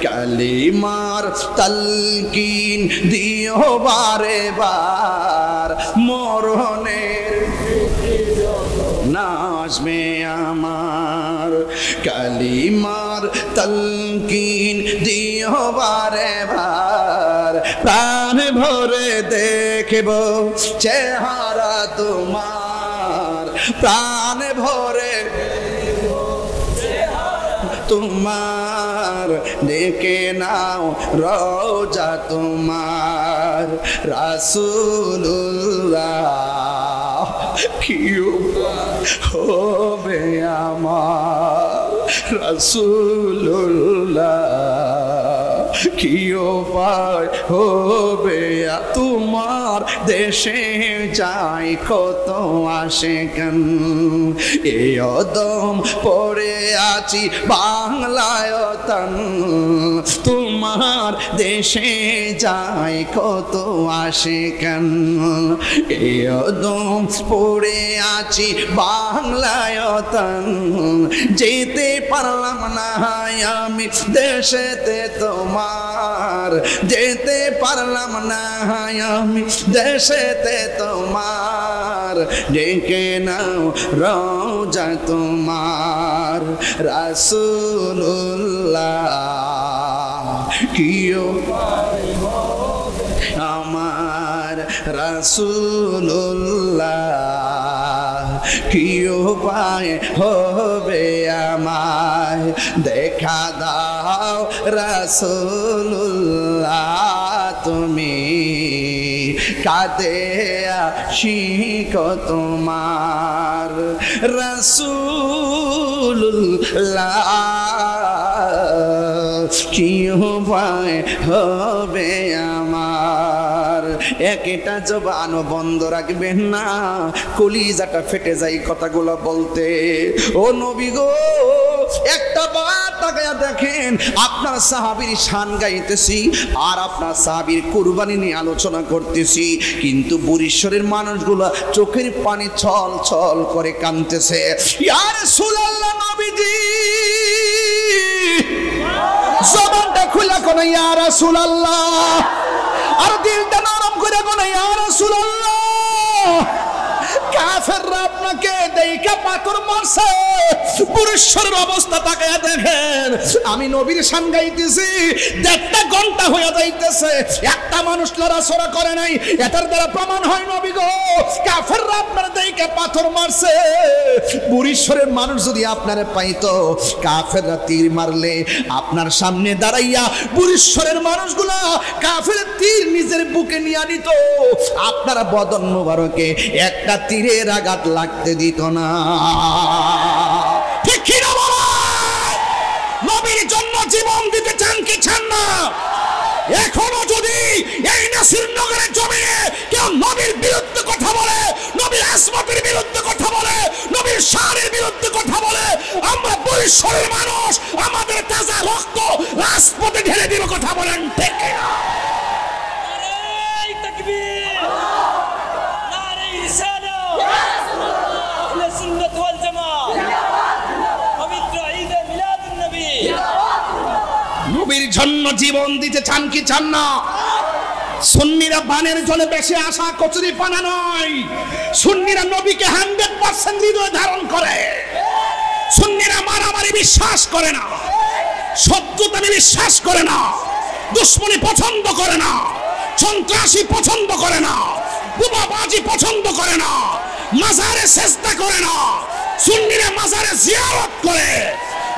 কালিমার তালকিন দিও বারে বার। মরণের নাচবে আমার, কালিমার তালকিন দিও বারে বার। প্রাণ ভরে দেখব চেহারা তোমার, প্রাণ ভরে তোমার। দেখে নাও রওজা তোমার। রাসূলুল্লাহ কি হবে আমার, রাসূলুল্লাহ কি উপায় হবে তোমার। দেশে যাই কত আশিকান, এই অদম পড়ে আছি বাংলায় তান। তোমার দেশে যাই কত আশিকান, এই অদম পড়ে আছি বাংলায় তান। যেতে পারলাম না আমি দেশেতে তোমার, যেতে পারলাম না আমি দেশেতে তোমার। ডেকে নাও রওজা তোমার। রাসূলুল্লাহ কি আমার, রাসূলুল্লাহ কি উপায় হবে আমায়। দেখা দাও রাসূলুল্লাহ তুমি কাঁদিয়া শিক তোমার। রাসূলুল্লাহ কি উপায় হবে আমার। একটা জবান বন্ধ রাখবেন না, কলিজাটা ফেটে যায় কথাগুলো বলতে। ও নবী গো, একটা বার তাকায়া দেখেন, আপনার সাহাবীর শান গাইতেছি আর আপনার সাহাবীর কুরবানি নিয়ে আলোচনা করতেছি, কিন্তু বরিশালের মানুষগুলো চোখের পানি ছল ছল করে কাঁদতেছে। ইয়া রাসূলুল্লাহ নবীজি, জবানটা খুলে কোন ইয়া রাসূলুল্লাহ, আর দিলটা নরম করে কোন ইয়া রাসূলুল্লাহ। কাফেররা আপনাকে দেইকা পাথর মারছে, পুরুষের অবস্থা তাকায়া দেখেন। আমি নবীর শান গাইতেছি, 1.5 ঘন্টা হয়ে যাইতেছে, একটা মানুষ লড়াছড়া করে নাই। এটার দ্বারা প্রমাণ হয় নবী গো, কাফেররা আপনার দেইকা পাথর মারছে। পুরুষের মানুষ যদি আপনারে পাইতো, কাফেররা তীর মারলে আপনার সামনে দাঁড়াইয়া পুরুষের মানুষগুলা কাফের তীর নিজের বুকে নিয়ে নিত, আপনারা বদন মোবারকে একটা তীরের আঘাত লাগতে দিত না। ঠিক কি না বলো? নবীর জন্য জীবন দিতে চান কি চান না? এখনো যদি এই নাসিরনগরের জমিনে কেউ নবীর বিরুদ্ধে কথা বলে, নবীর আসমতের বিরুদ্ধে কথা বলে, নবীর শানের বিরুদ্ধে কথা বলে, আমরা বরিশালের মানুষ আমাদের তাজা রক্ত রাজপথে ঢেলে দিব। কথা বলেন ঠিক না? নারে তাকবীর, নারে রিসালাত, আহলে সুন্নাত ওয়াল জামাত, পবিত্র ঈদে মিলাদুন নবী। নবীর জন্য জীবন দিতে চান কি চান না? সুন্নিরা বানের জলে বেশি আসা কচুরি পানা নয়। সুন্নিরা নবীকে 100% হৃদয়ে ধারণ করে। সুন্নিরা মারামারি বিশ্বাস করে না, শত্রুতা বিশ্বাস করে না, দুশ্মনী পছন্দ করে না, সন্ত্রাসী পছন্দ করে না, বুবাবাজি পছন্দ করে না, মাজারে সেজদা করে না। সুন্নিরা মাজারে জিয়ারত করে,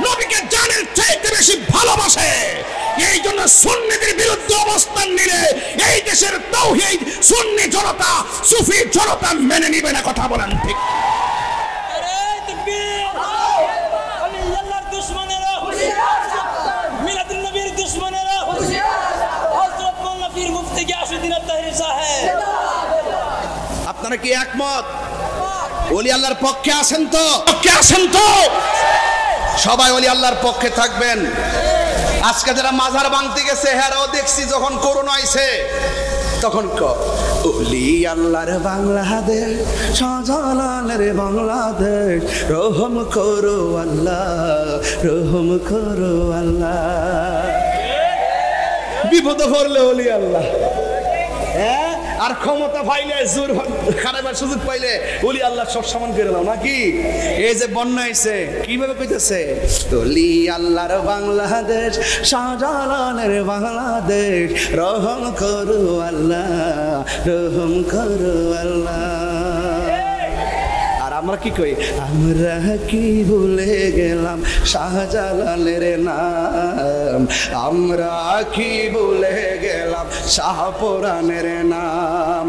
নবীকে জানের চাইতে বেশি ভালোবাসে। এই জন্য সুন্নিদের বিরুদ্ধে অবস্থান নিলে এই দেশের তাওহীদ সুন্নি জনতা, সুফি জনতা মেনে নিবে না। কথা বলেন ঠিক? নারে তাকবীর, আলী আল্লাহর দুশমনেরা মিলাদুন নবীর দুশমনেরা হযরত মাওলানা পীর মুফতি গিয়াসউদ্দিন আত-তাহরি সাহেব, আপনারা কি একমত? ওলি আল্লাহর পক্ষে আছেন তো? পক্ষে আছেন তো? সবাই ওলি আল্লাহর পক্ষে থাকবেন। আজকে যারা মাজার ভাঙতে গেছে, হেরাও দেখছি যখন করোনা আইছে তখন ওলি আল্লাহর বাংলাদেশ, শাহজালালের বাংলাদেশ, রহম করো আল্লাহ, রহম করো আল্লাহ। বিপদে পড়লে ওলি আল্লাহ, হ্যাঁ, আর ক্ষমতা পাইলে জোর খারাপের সুযোগ পাইলে ওলি আল্লাহ সব সমান করে দাও নাকি? এই যে বন্যা আইছে, কিভাবে কইতেছে? ওলি আল্লাহর বাংলাদেশ, শাহজালালের বাংলাদেশ, রহম করো আল্লাহ, রহম করো আল্লাহ। আর আমরা কি কই? আমরা কি ভুলে গেলাম শাহজালালের নাম, আমরা কি ভুলে গেলাম শাহপুরানের নাম।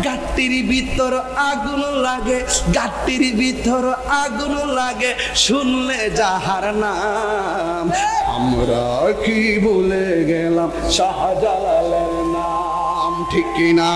গাট্টির ভিতর আগুন লাগে, গাট্টির ভিতর আগুন লাগে, শুনলে যাহার নাম। আমরা কি ভুলে গেলাম শাহজালালের নাম। ঠিক কিনা?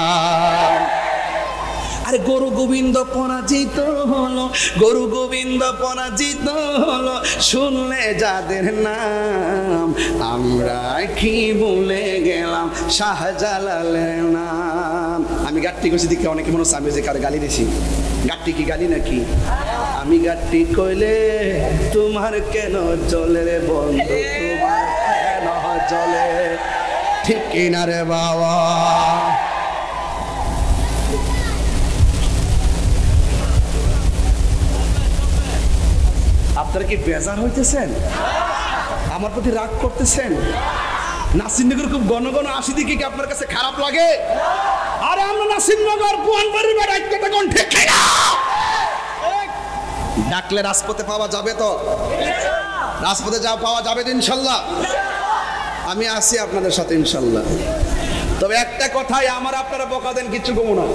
আরে গরু গোবিন্দ পরাজিত হলো, গরু গোবিন্দ পরাজিত হলো, শুনলে যাদের নাম। আমরা কি ভুলে গেলাম শাহজালালের নাম। আমি গাট্টি কইছি দেখে অনেকে মনে হচ্ছে আমি যে কারো গালি দিছি। গাট্টি কি গালি নাকি? আমি গাট্টি কইলে তোমার কেন চলে রে বন্ধু, তোমার কেন চলে? ঠিক কিনা রে বাবা? আপনারা কি বেজার হইতেছেন? আমার প্রতি রাগ করতেছেন? নাসিরনগর খুব ঘন ঘন আসি দেখি কি আপনার কাছে খারাপ লাগে? আরে আমরা নাসিরনগর পুয়ানবাড়ির বেড়া একটা কোন ঠিক না? ডাকলে রাজপথে পাওয়া যাবে তো? রাজপথে যা পাওয়া যাবে তো ইনশাল্লাহ? আমি আছি আপনাদের সাথে ইনশাল্লাহ। তবে একটা কথাই, আমার আপনারা বকা দেন কিচ্ছু কমু না,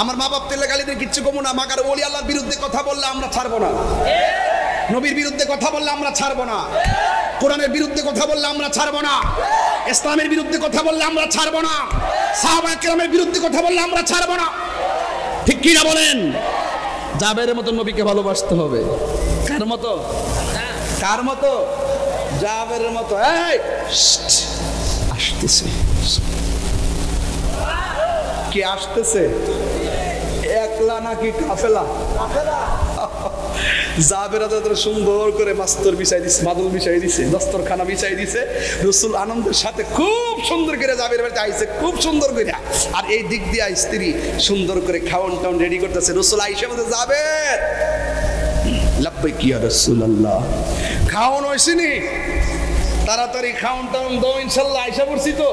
আমার মা বাপ তেলে গালি দেন কিচ্ছু কমু না, মাগার ওলি আল্লাহর বিরুদ্ধে কথা বললে আমরা ছাড়বো না, নবীর বিরুদ্ধে কথা বললে আমরা ছাড়বো না, কোরআনের বিরুদ্ধে কথা বললে আমরা ছাড়বো না, ইসলামের বিরুদ্ধে কথা বললে আমরা ছাড়বো না, সাহাবায়ে কেরামের বিরুদ্ধে কথা বললে আমরা ছাড়বো না। ঠিক কি না বলেন? জাবেরের মতো নবীকে ভালোবাসতে হবে। কার মতো? কার মতো? জাবেরের মতো। এই আসতেছে, কি আসতেছে? একলা নাকি কাফেলা? জাবের রাদিয়াল্লাহু সুন্দর করে মাস্তর বিছাই দিছে, মাদুল বিছাই দিছে, দস্তরখানা বিছাই দিছে। রাসূল আনন্দের সাথে খুব সুন্দর করে জাবের বাড়িতে আইছে, খুব সুন্দর করে। আর এই দিক দিয়ে স্ত্রী সুন্দর করে খাওয়ান টাউন রেডি করতেছে। রাসূল আইসা বলতে, জাবের, লাব্বাইক ইয়া রাসূলুল্লাহ। খাওয়ান হইছিনি, তাড়াতাড়ি খাওয়ান টাউন দাও ইনশাআল্লাহ, আইসা পড়ছি তো।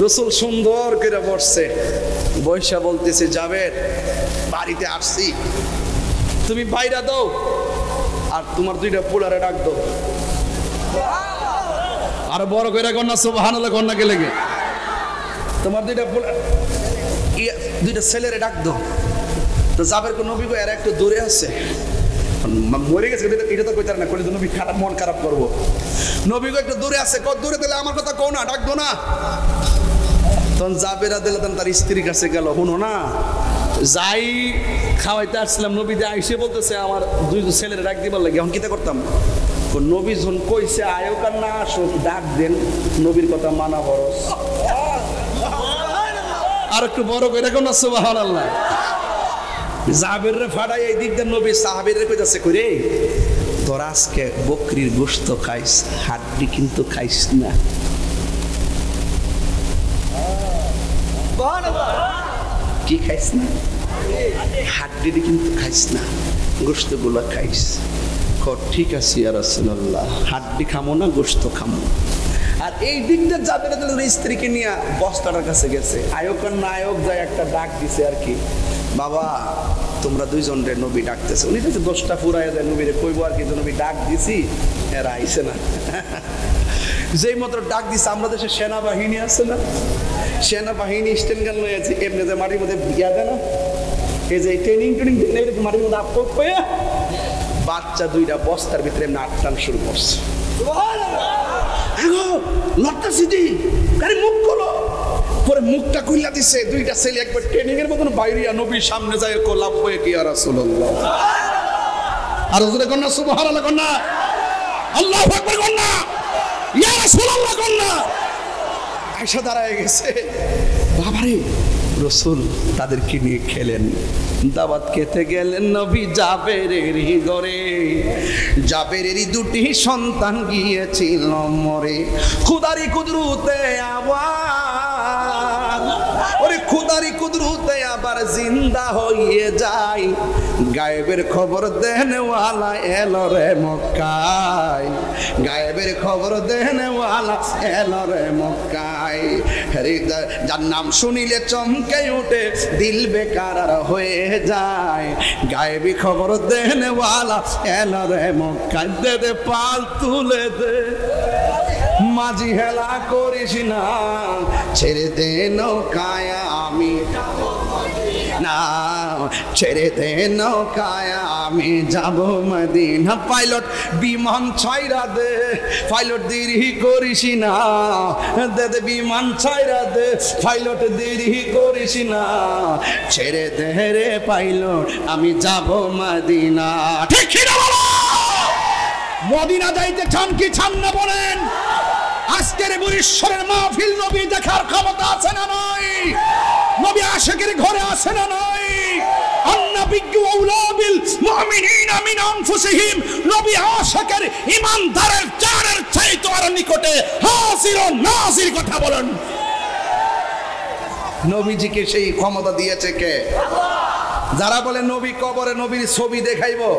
রাসূল সুন্দর করে বসছে, বৈশা বলতেছে, জাবের, বাড়িতে আসছি, তুমি বাইরা দাও আর তোমার দুইটা পোলারে ডাক দাও। আর বড় করে কন্যা সুবহানাল্লাহ, কন্যাকে লেগে তোমার দুইটা ছেলেরে ডাক দাও। তো জাবের কো নবী গো, এরা একটু দূরে আছে, মরে গেছে, এটা তো কইতার না, কইলে তো নবী খারাপ, মন খারাপ করবো। নবী গো একটু দূরে আছে, কত দূরে, তাহলে আমার কথা কও না, ডাক দো না। তখন জাবের রাদিয়াল্লাহু তার স্ত্রীর কাছে গেল, শুনো না, যাই খাওয়াইতে আসছিলাম, নবী দিয়ে আইসে বলতেছে আমার দুই ছেলের ডাক দিবার লাগে, এখন কিতা করতাম? নবী যখন কইছে আয়োক আর না আসুক, ডাক দেন, নবীর কথা মানা খরচ। আর একটু বড় করে দেখো না, সুবহানাল্লাহ। জাবের রে ফাড়াই এই দিক দিয়ে নবী সাহাবীর রে কইতাছে, কইরে তোর আজকে বকরির গোশত খাইস, হাড্ডি কিন্তু খাইস না। কি খাইস না? হাড্ডি কিন্তু খাইস না, গোশত গুলা খাইস। ঠিক আছে ইয়া রাসূলুল্লাহ, হাড্ডি খামো না, গোশত খামো। আর এই দিকটা জাবের রাদিয়াল্লাহু স্ত্রীকে নিয়ে বস্তাটার কাছে গেছে, আয়োক আর না আয়োক যায় একটা ডাক দিছে আর কি, বাবা তোমরা দুইজন রে নবী ডাকতেছে। উনি তো 10টা ফুরাইয়া দেয় নবীরে কইবো আর কি, নবী ডাক দিছি, এরা আইছে না। যেই মাত্র ডাক দিছে, আমরা দেশে সেনাবাহিনী আছে না, সেনাবাহিনী স্ট্যান্ড গান লয়ে আছে, এমনি যে মাটির মধ্যে ইয়া দেয় না, এই যে ট্রেনিং মাটির মধ্যে আপক হয়ে বাচ্চা দুইটা বস্তার ভিতরে এমনি আটটান শুরু করছে। মুখ খোলো, পরে মুখটা খুইলা দিছে, দুইটা ছেলে একবার ট্রেনিং এর মতন বাইরিয়া নবীর সামনে যায়, কোলাপ হয়ে কি ইয়া রাসূলুল্লাহ। আর হুজুরে কন্যা সুবহানাল্লাহ, কন্যা আল্লাহু আকবার, কন্যা ইয়া রাসূলুল্লাহ, কন্যা আয়েশা দাঁড়ায় গেছে। বাবারে, রাসূল তাদেরকে নিয়ে খেলেন, দাওয়াত খেতে গেলেন নবী জাবেরের ঘরে। জাবেরেরই দুটি সন্তান গিয়েছিল মরে, খুদারি কুদরতে আবার, ওরে খুদারি কুদরতে আবার জিন্দা হয়ে যায়। গায়েবের খবর দেনওয়ালা এলো রে মক্কায়, গায়েবের খবর দেনওয়ালা এলো রে মক্কায়। যার নাম শুনিলে চমকে উঠে দিল বেকার হয়ে যায়। গায়েবী খবর দেনওয়ালা এলো রে মক্কায়, দে দে পাল তুলে দে, মাঝি হেলা করিস না, ছেড়ে দে নৌকায় আমি না, ছেড়ে দে নৌকায় আমি যাব মদিনা। পাইলট বিমান ছাইরা দে, পাইলট দেরি করিস না, দে দে বিমান ছাইরা দে, পাইলট দেরি করিস না, ছেড়ে দে রে পাইলট আমি যাব মদিনা। ঠিক কি না বলো? মদিনা যাইতে চান কি চান না বলেন? আজকের বরিশ্বরের মাহফিল নবী দেখার ক্ষমতা আছে না নাই? নবী আশিকের ঘরে আছে না নাই? আন্নাবিয়্যু আউলা বিল মুমিনিনা মিন আনফুসিহিম, নবী আশিকের ঈমানদারের জানের চাইতে আরো নিকটে হাজির ও নাজির। কথা বলেন, নবীজিকে সেই ক্ষমতা দিয়েছে কে? যারা বলে নবী কবরে নবীর ছবি দেখাইবো,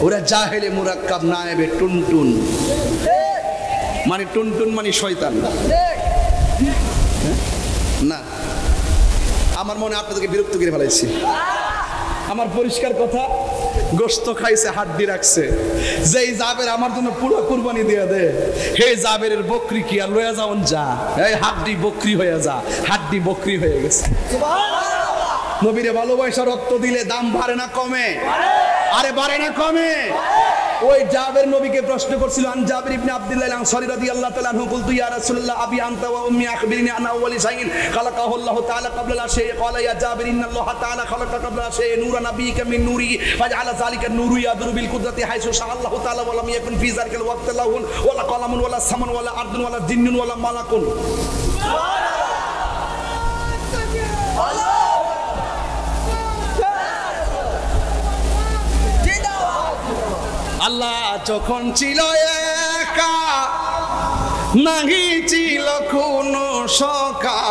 ওরা জাহেলে মুরাক্কাব নায়েবে টুনটুন, মানে টুনটুন মানে শয়তান না। আমার মনে আপনাদেরকে বিরক্ত করে ফেলাইছি। আমার পরিষ্কার কথা, গোশত খাইছে, হাড্ডি রাখছে। যেই জাবের আমার জন্য পুরো কুরবানি দিয়ে দে, হে জাবেরের বকরি কি আর লয়া যাওন যা, এই হাড্ডি বকরি হয়ে যা, হাড্ডি বকরি হয়ে গেছে। নবীরে ভালোবাসা রক্ত দিলে দাম বাড়ে না কমে? আরে বাড়ে না কমে? ওই জাবের নবীকে প্রশ্ন করছিল, আন জাবির ইবনে আব্দুল্লাহ আল-আনসারী রাদিয়াল্লাহু তাআলা আনহু, কুলতু ইয়া রাসূলুল্লাহ আবি আনতা ওয়া উম্মি আখবিরনি আন আউয়ালি শাইইন খালাকাহু আল্লাহু তাআলা ক্বাবলা আশ-শাইই। ক্বালা ইয়া জাবির ইন্নাল্লাহা তাআলা খালাকা ক্বাবলা আশ-শাইই নূরা নাবিয়্যিকা মিন নূরিহি ফাজআলা যালিকা নূরু ইয়াদুরু বিল কুদরাতি হাইসু শাআ আল্লাহু তাআলা ওয়া লাম ইয়াকুন ফি যালিকাল ওয়াক্তি লাহুন ওয়ালা কালামুন ওয়ালা সামান ওয়ালা আরদুন ওয়ালা জিন্নুন ওয়ালা মালাকুন। সুবহানাল্লাহ। আল্লাহ যখন ছিল একা, নাহি ছিল কোনো সখা।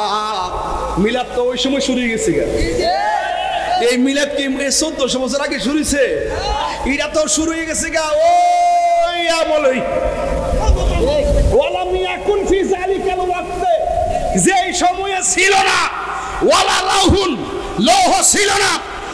মিলাদ তো ওই সময় শুরু হয়ে গেছে। এই মিলাদ কি 1400 বছর আগে শুরু হয়েছে? এটা তো শুরু হয়ে গেছে গা ওই আমলই। ওয়ালাম ইয়াকুন ফি যালিকাল ওয়াক্তে, যে সময়ে ছিল না, ওয়ালা লাউহুন, লৌহ ছিল না,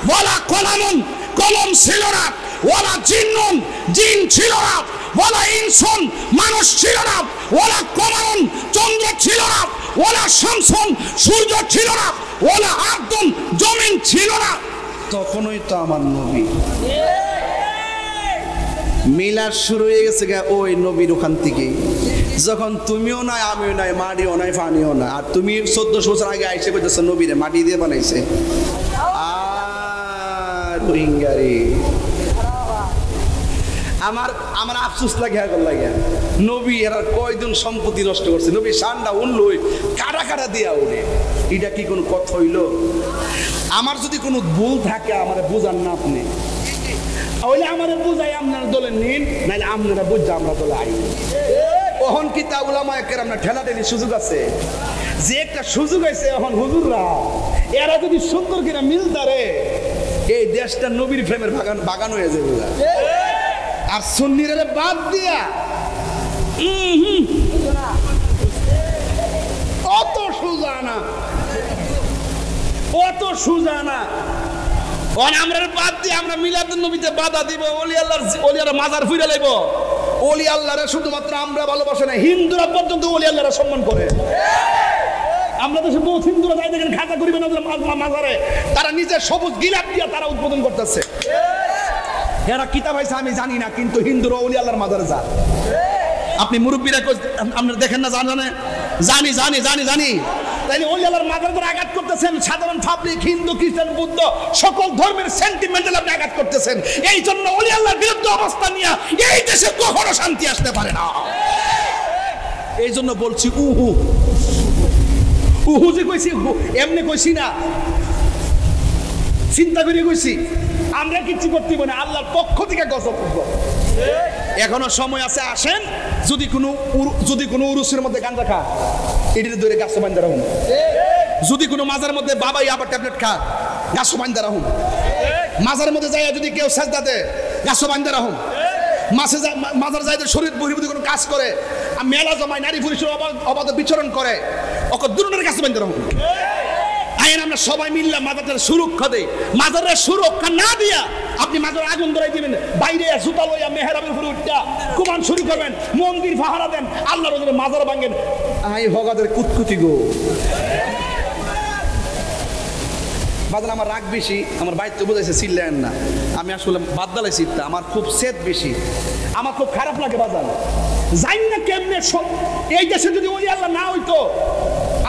ওয়ালা কলামুন, কলম ছিল না, ওয়ালা জিন্নুন, জিন ছিল না, ওয়ালা ইনসুন, মানুষ ছিল না, ওয়ালা কমারুন, চন্দ্র ছিল না, ওয়ালা শামসুন, সূর্য ছিল না, ওয়ালা আরদুন, জমিন ছিল না। তখনই তো আমার নবী। মিলাদ শুরু হয়ে গেছে গা ওই নবীর ওখান থেকে। যখন তুমিও নাই, আমিও নাই, মাটিও নাই, পানিও না, আর তুমি 1400 বছর আগে আইসে বলতেছ নবীরে মাটি দিয়ে বানাইছে। আর রোহিঙ্গারে আমার আফসোস লাগে, আগল লাগে। নবী এরা কয়দিন সম্পত্তি নষ্ট করছে, নবী সান্ডা উনলই কাটা কাটা দিয়া ওরে। এটা কি কোনো কথা হইল? আমার যদি কোনো ভুল থাকে আমার বুঝান না আপনি, ওইলে আমার বুঝাই আপনার দলে নিন, নাহলে আপনারা বুঝা আমরা দলে আই। কখন কি তা উলামায়ে কেরামরা ঠেলাঠেলি সুযোগ আছে, যে একটা সুযোগ আছে এখন হুজুররা এরা যদি সুন্দর করে মিলতারে এই দেশটা নবীর প্রেমের বাগান হয়ে যাবে। আর সুন্নিরে বাদ দিয়া অত সোজা না, অত সোজা না। আমরা বাদ দিয়ে আমরা মিলাদুন নবীতে বাধা দিব, ওলি আল্লাহর ওলিয়ারা মাজার ফুইরা লাইব। ওলি আল্লাহরে শুধুমাত্র আমরা ভালোবাসে না, হিন্দুরা পর্যন্ত ওলি আল্লাহরা সম্মান করে। আমরা দেশে বহুত হিন্দুরা যাই দেখেন খাতা করিবে না মাজারে, তারা নিজের সবুজ গিলাপ দিয়া তারা উদ্বোধন করতেছে। এরা কিতাব হয়েছে আমি জানি না, কিন্তু হিন্দুরা ওলি আল্লাহর মাজারে যায়। আপনি মুরব্বীরা আপনারা দেখেন না? জানি জানি জানি জানি। তাইলে ওলি আল্লাহর মাজারে যারা আঘাত করতেছেন, সাধারণ পাবলিক, হিন্দু, খ্রিস্টান, বুদ্ধ, সকল ধর্মের সেন্টিমেন্টাল আপনি আঘাত করতেছেন। এই জন্য ওলি আল্লাহর বিরুদ্ধে অবস্থান নিয়ে এই দেশে কখনো শান্তি আসতে পারে না। এই জন্য বলছি উহু উহু যে কইছি এমনি কইছি না, চিন্তা করে কইছি। আমরা কিছু করতে না, আল্লাহর পক্ষ থেকে গজব করব। এখনো সময় আছে, আসেন। যদি কোনো উরুসের মধ্যে গাঁজা খা, এটির ধরে গাছ বান্ধা রাখুন। যদি কোনো মাজার মধ্যে বাবাই আবার ট্যাবলেট খা, গাছ বান্ধা রাখুন। মাজার মধ্যে যাই যদি কেউ সেজদা দেয়, গাছ বান্ধা রাখুন। মাজার যাই শরীর বহির্ভূত কোনো কাজ করে, মেলা জমায়, নারী পুরুষের অবাধ বিচরণ করে, ওকে দুর্নের কাছে বান্ধা রাখুন। আইন আমরা সবাই মিললাম মাজারের সুরক্ষা দেই। মাজারের সুরক্ষা না দিয়া আপনি মাজার আগুন ধরাই দিবেন, বাইরে জুতা লইয়া মেহরাবের উপরে উঠা কুমান শুরু করবেন, মন্দির পাহারা দেন, আল্লাহর ওজনে মাজার ভাঙেন। আই ভগাদের কুতকুতি গো বাজার। আমার রাগ বেশি, আমার বাইর তো বুঝাইছে চিল্লেন না, আমি আসলে বাদদালাই চিত্তা, আমার খুব সেদ বেশি, আমার খুব খারাপ লাগে বাজার। জানি না কেমনে এই দেশে যদি ওলি আল্লাহ না হইতো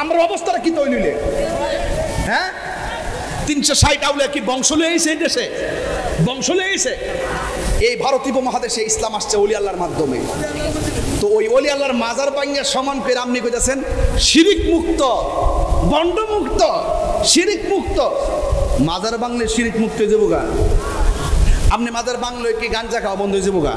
আমার অবস্থাটা কি তৈরিলে? হ্যাঁ, 360 আউলিয়া কি বংশ লয়ে এসে এই দেশে? বংশ লয়ে এসে এই ভারতীয় উপমহাদেশে ইসলাম আসছে ওলি আল্লাহর মাধ্যমে। তো ওই ওলি আল্লাহর মাজার ভাঙ্গিয়া সমান করে আপনি কইতেছেন শিরিক মুক্ত, বন্ড মুক্ত, শিরিক মুক্ত। মাজার বাংলে শিরিক মুক্ত হয়ে যাবো গা। আপনি মাজার বাংলো কি গাঞ্জা খাওয়া বন্ধ হয়ে যাবো গা।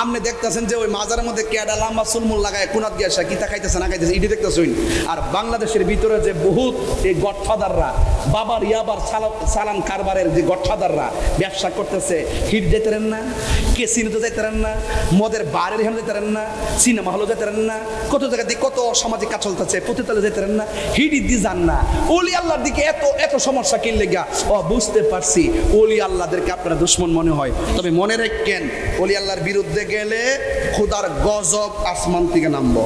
আপনি দেখতেছেন যে ওই মাজারের মধ্যে কেডা লাম্বা চুলমুল লাগায় কোনাত গিয়া কিতা খাইতেছে না খাইতেছে এটি দেখতেছেন। আর বাংলাদেশের ভিতরে যে বহুত এই গডফাদাররা, বাবার ইয়াবার সালান কারবারের যে গডফাদাররা ব্যবসা করতেছে, হিট যেতেন না, কেসিনোতে যেতেন না, মদের বারের এখানে যেতেন না, সিনেমা হলে যেতেন না, কত জায়গা দিয়ে কত সামাজিক কাজ চলতেছে, পতিতালে যেতেন না, হিট দিয়ে যান না। ওলি আল্লাহর দিকে এত এত সমস্যা কিনলে গা বুঝতে পারছি ওলি আল্লাহদেরকে আপনারা দুশ্মন মনে হয়। তবে মনে রাখেন ওলি আল্লাহর বিরুদ্ধে গেলে খোদার গজব আসমান থেকে নামবো।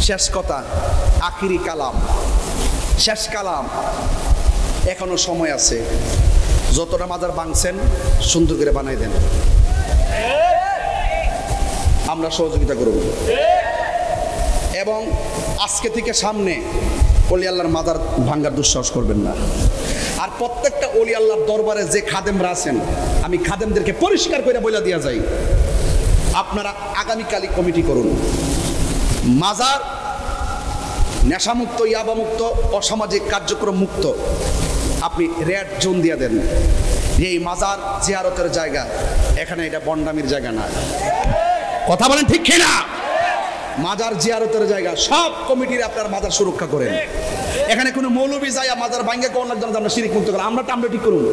শেষ কথা, আখিরি কালাম, শেষ কালাম, এখনো সময় আছে। যতটা মাজার ভাঙছেন সুন্দর করে বানাই দেন, আমরা সহযোগিতা করব। এবং আজকে থেকে সামনে ওলি আল্লাহর মাজার ভাঙ্গার দুঃসাহস করবেন না। আর প্রত্যেকটা ওলি আল্লাহর দরবারে যে খাদেমরা আছেন, আমি খাদেমদেরকে পরিষ্কার করে বলে দেওয়া যাই, আপনারা আগামীকালই কমিটি করুন। মাজার নেশামুক্ত, ইয়াবামুক্ত, অসামাজিক কার্যক্রম মুক্ত, আপনি রেড জোন দিয়ে দেন। যে এই মাজার জিয়ারতের জায়গা, এখানে এটা বন্ডামির জায়গা না। কথা বলেন ঠিক কিনা? মাজার জিয়ারতের জায়গা, সব কমিটির আপনার মাজার সুরক্ষা করেন। এখানে কোনো মৌলবি যায় মাজার ভাঙ্গে কোন লাগবে না, আমরা শিরিক মুক্ত করলাম, আমরা টামড়ে ঠিক করুন।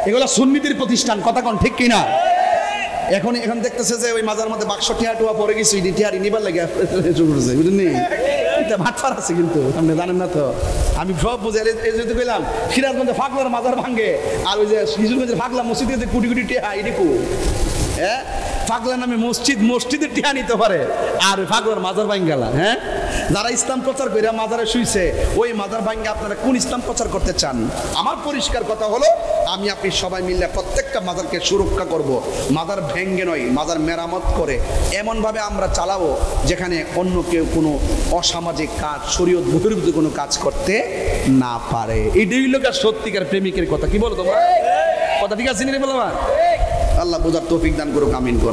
এগুলো সুন্নিদের প্রতিষ্ঠান, কথা কোন ঠিক কিনা? এখন দেখতেছে যে ওই মাজার মধ্যে বাক্স টিয়া টুয়া পড়ে গেছে, টিয়ারি নিবার লাগে শুরু করছে, বুঝলেন? ভাটফার আছে কিন্তু আপনি জানেন না তো, আমি সব বুঝে এই যেহেতু গেলাম সিরাজগঞ্জে ফাগলার মাজার ভাঙ্গে, আর ওই যে কিশোরগঞ্জের ফাগলা মসজিদে যে কোটি কোটি টিয়া এদিকু, হ্যাঁ ফাগলা নামে মসজিদের টিয়া নিতে পারে, আর ফাগলার মাজার ভাঙ্গে গেলা। হ্যাঁ, যারা ইসলাম প্রচার করে মাজারে শুইছে, ওই মাজার ভাঙ্গে আপনারা কোন ইসলাম প্রচার করতে চান? আমার পরিষ্কার কথা হলো, আমি আপনি সবাই মিলে প্রত্যেকটা মাজারকে সুরক্ষা করব। মাজার ভেঙ্গে নয়, মাজার মেরামত করে এমনভাবে আমরা চালাবো যেখানে অন্য কেউ কোনো অসামাজিক কাজ, শরীয়ত বহির্ভূত কোনো কাজ করতে না পারে। এটাই লোকের সত্যিকার প্রেমিকের কথা। কি বলো তোমরা? কথা ঠিক আছে? আল্লাহ বোঝার তৌফিক দান করুক, আমিন করুন।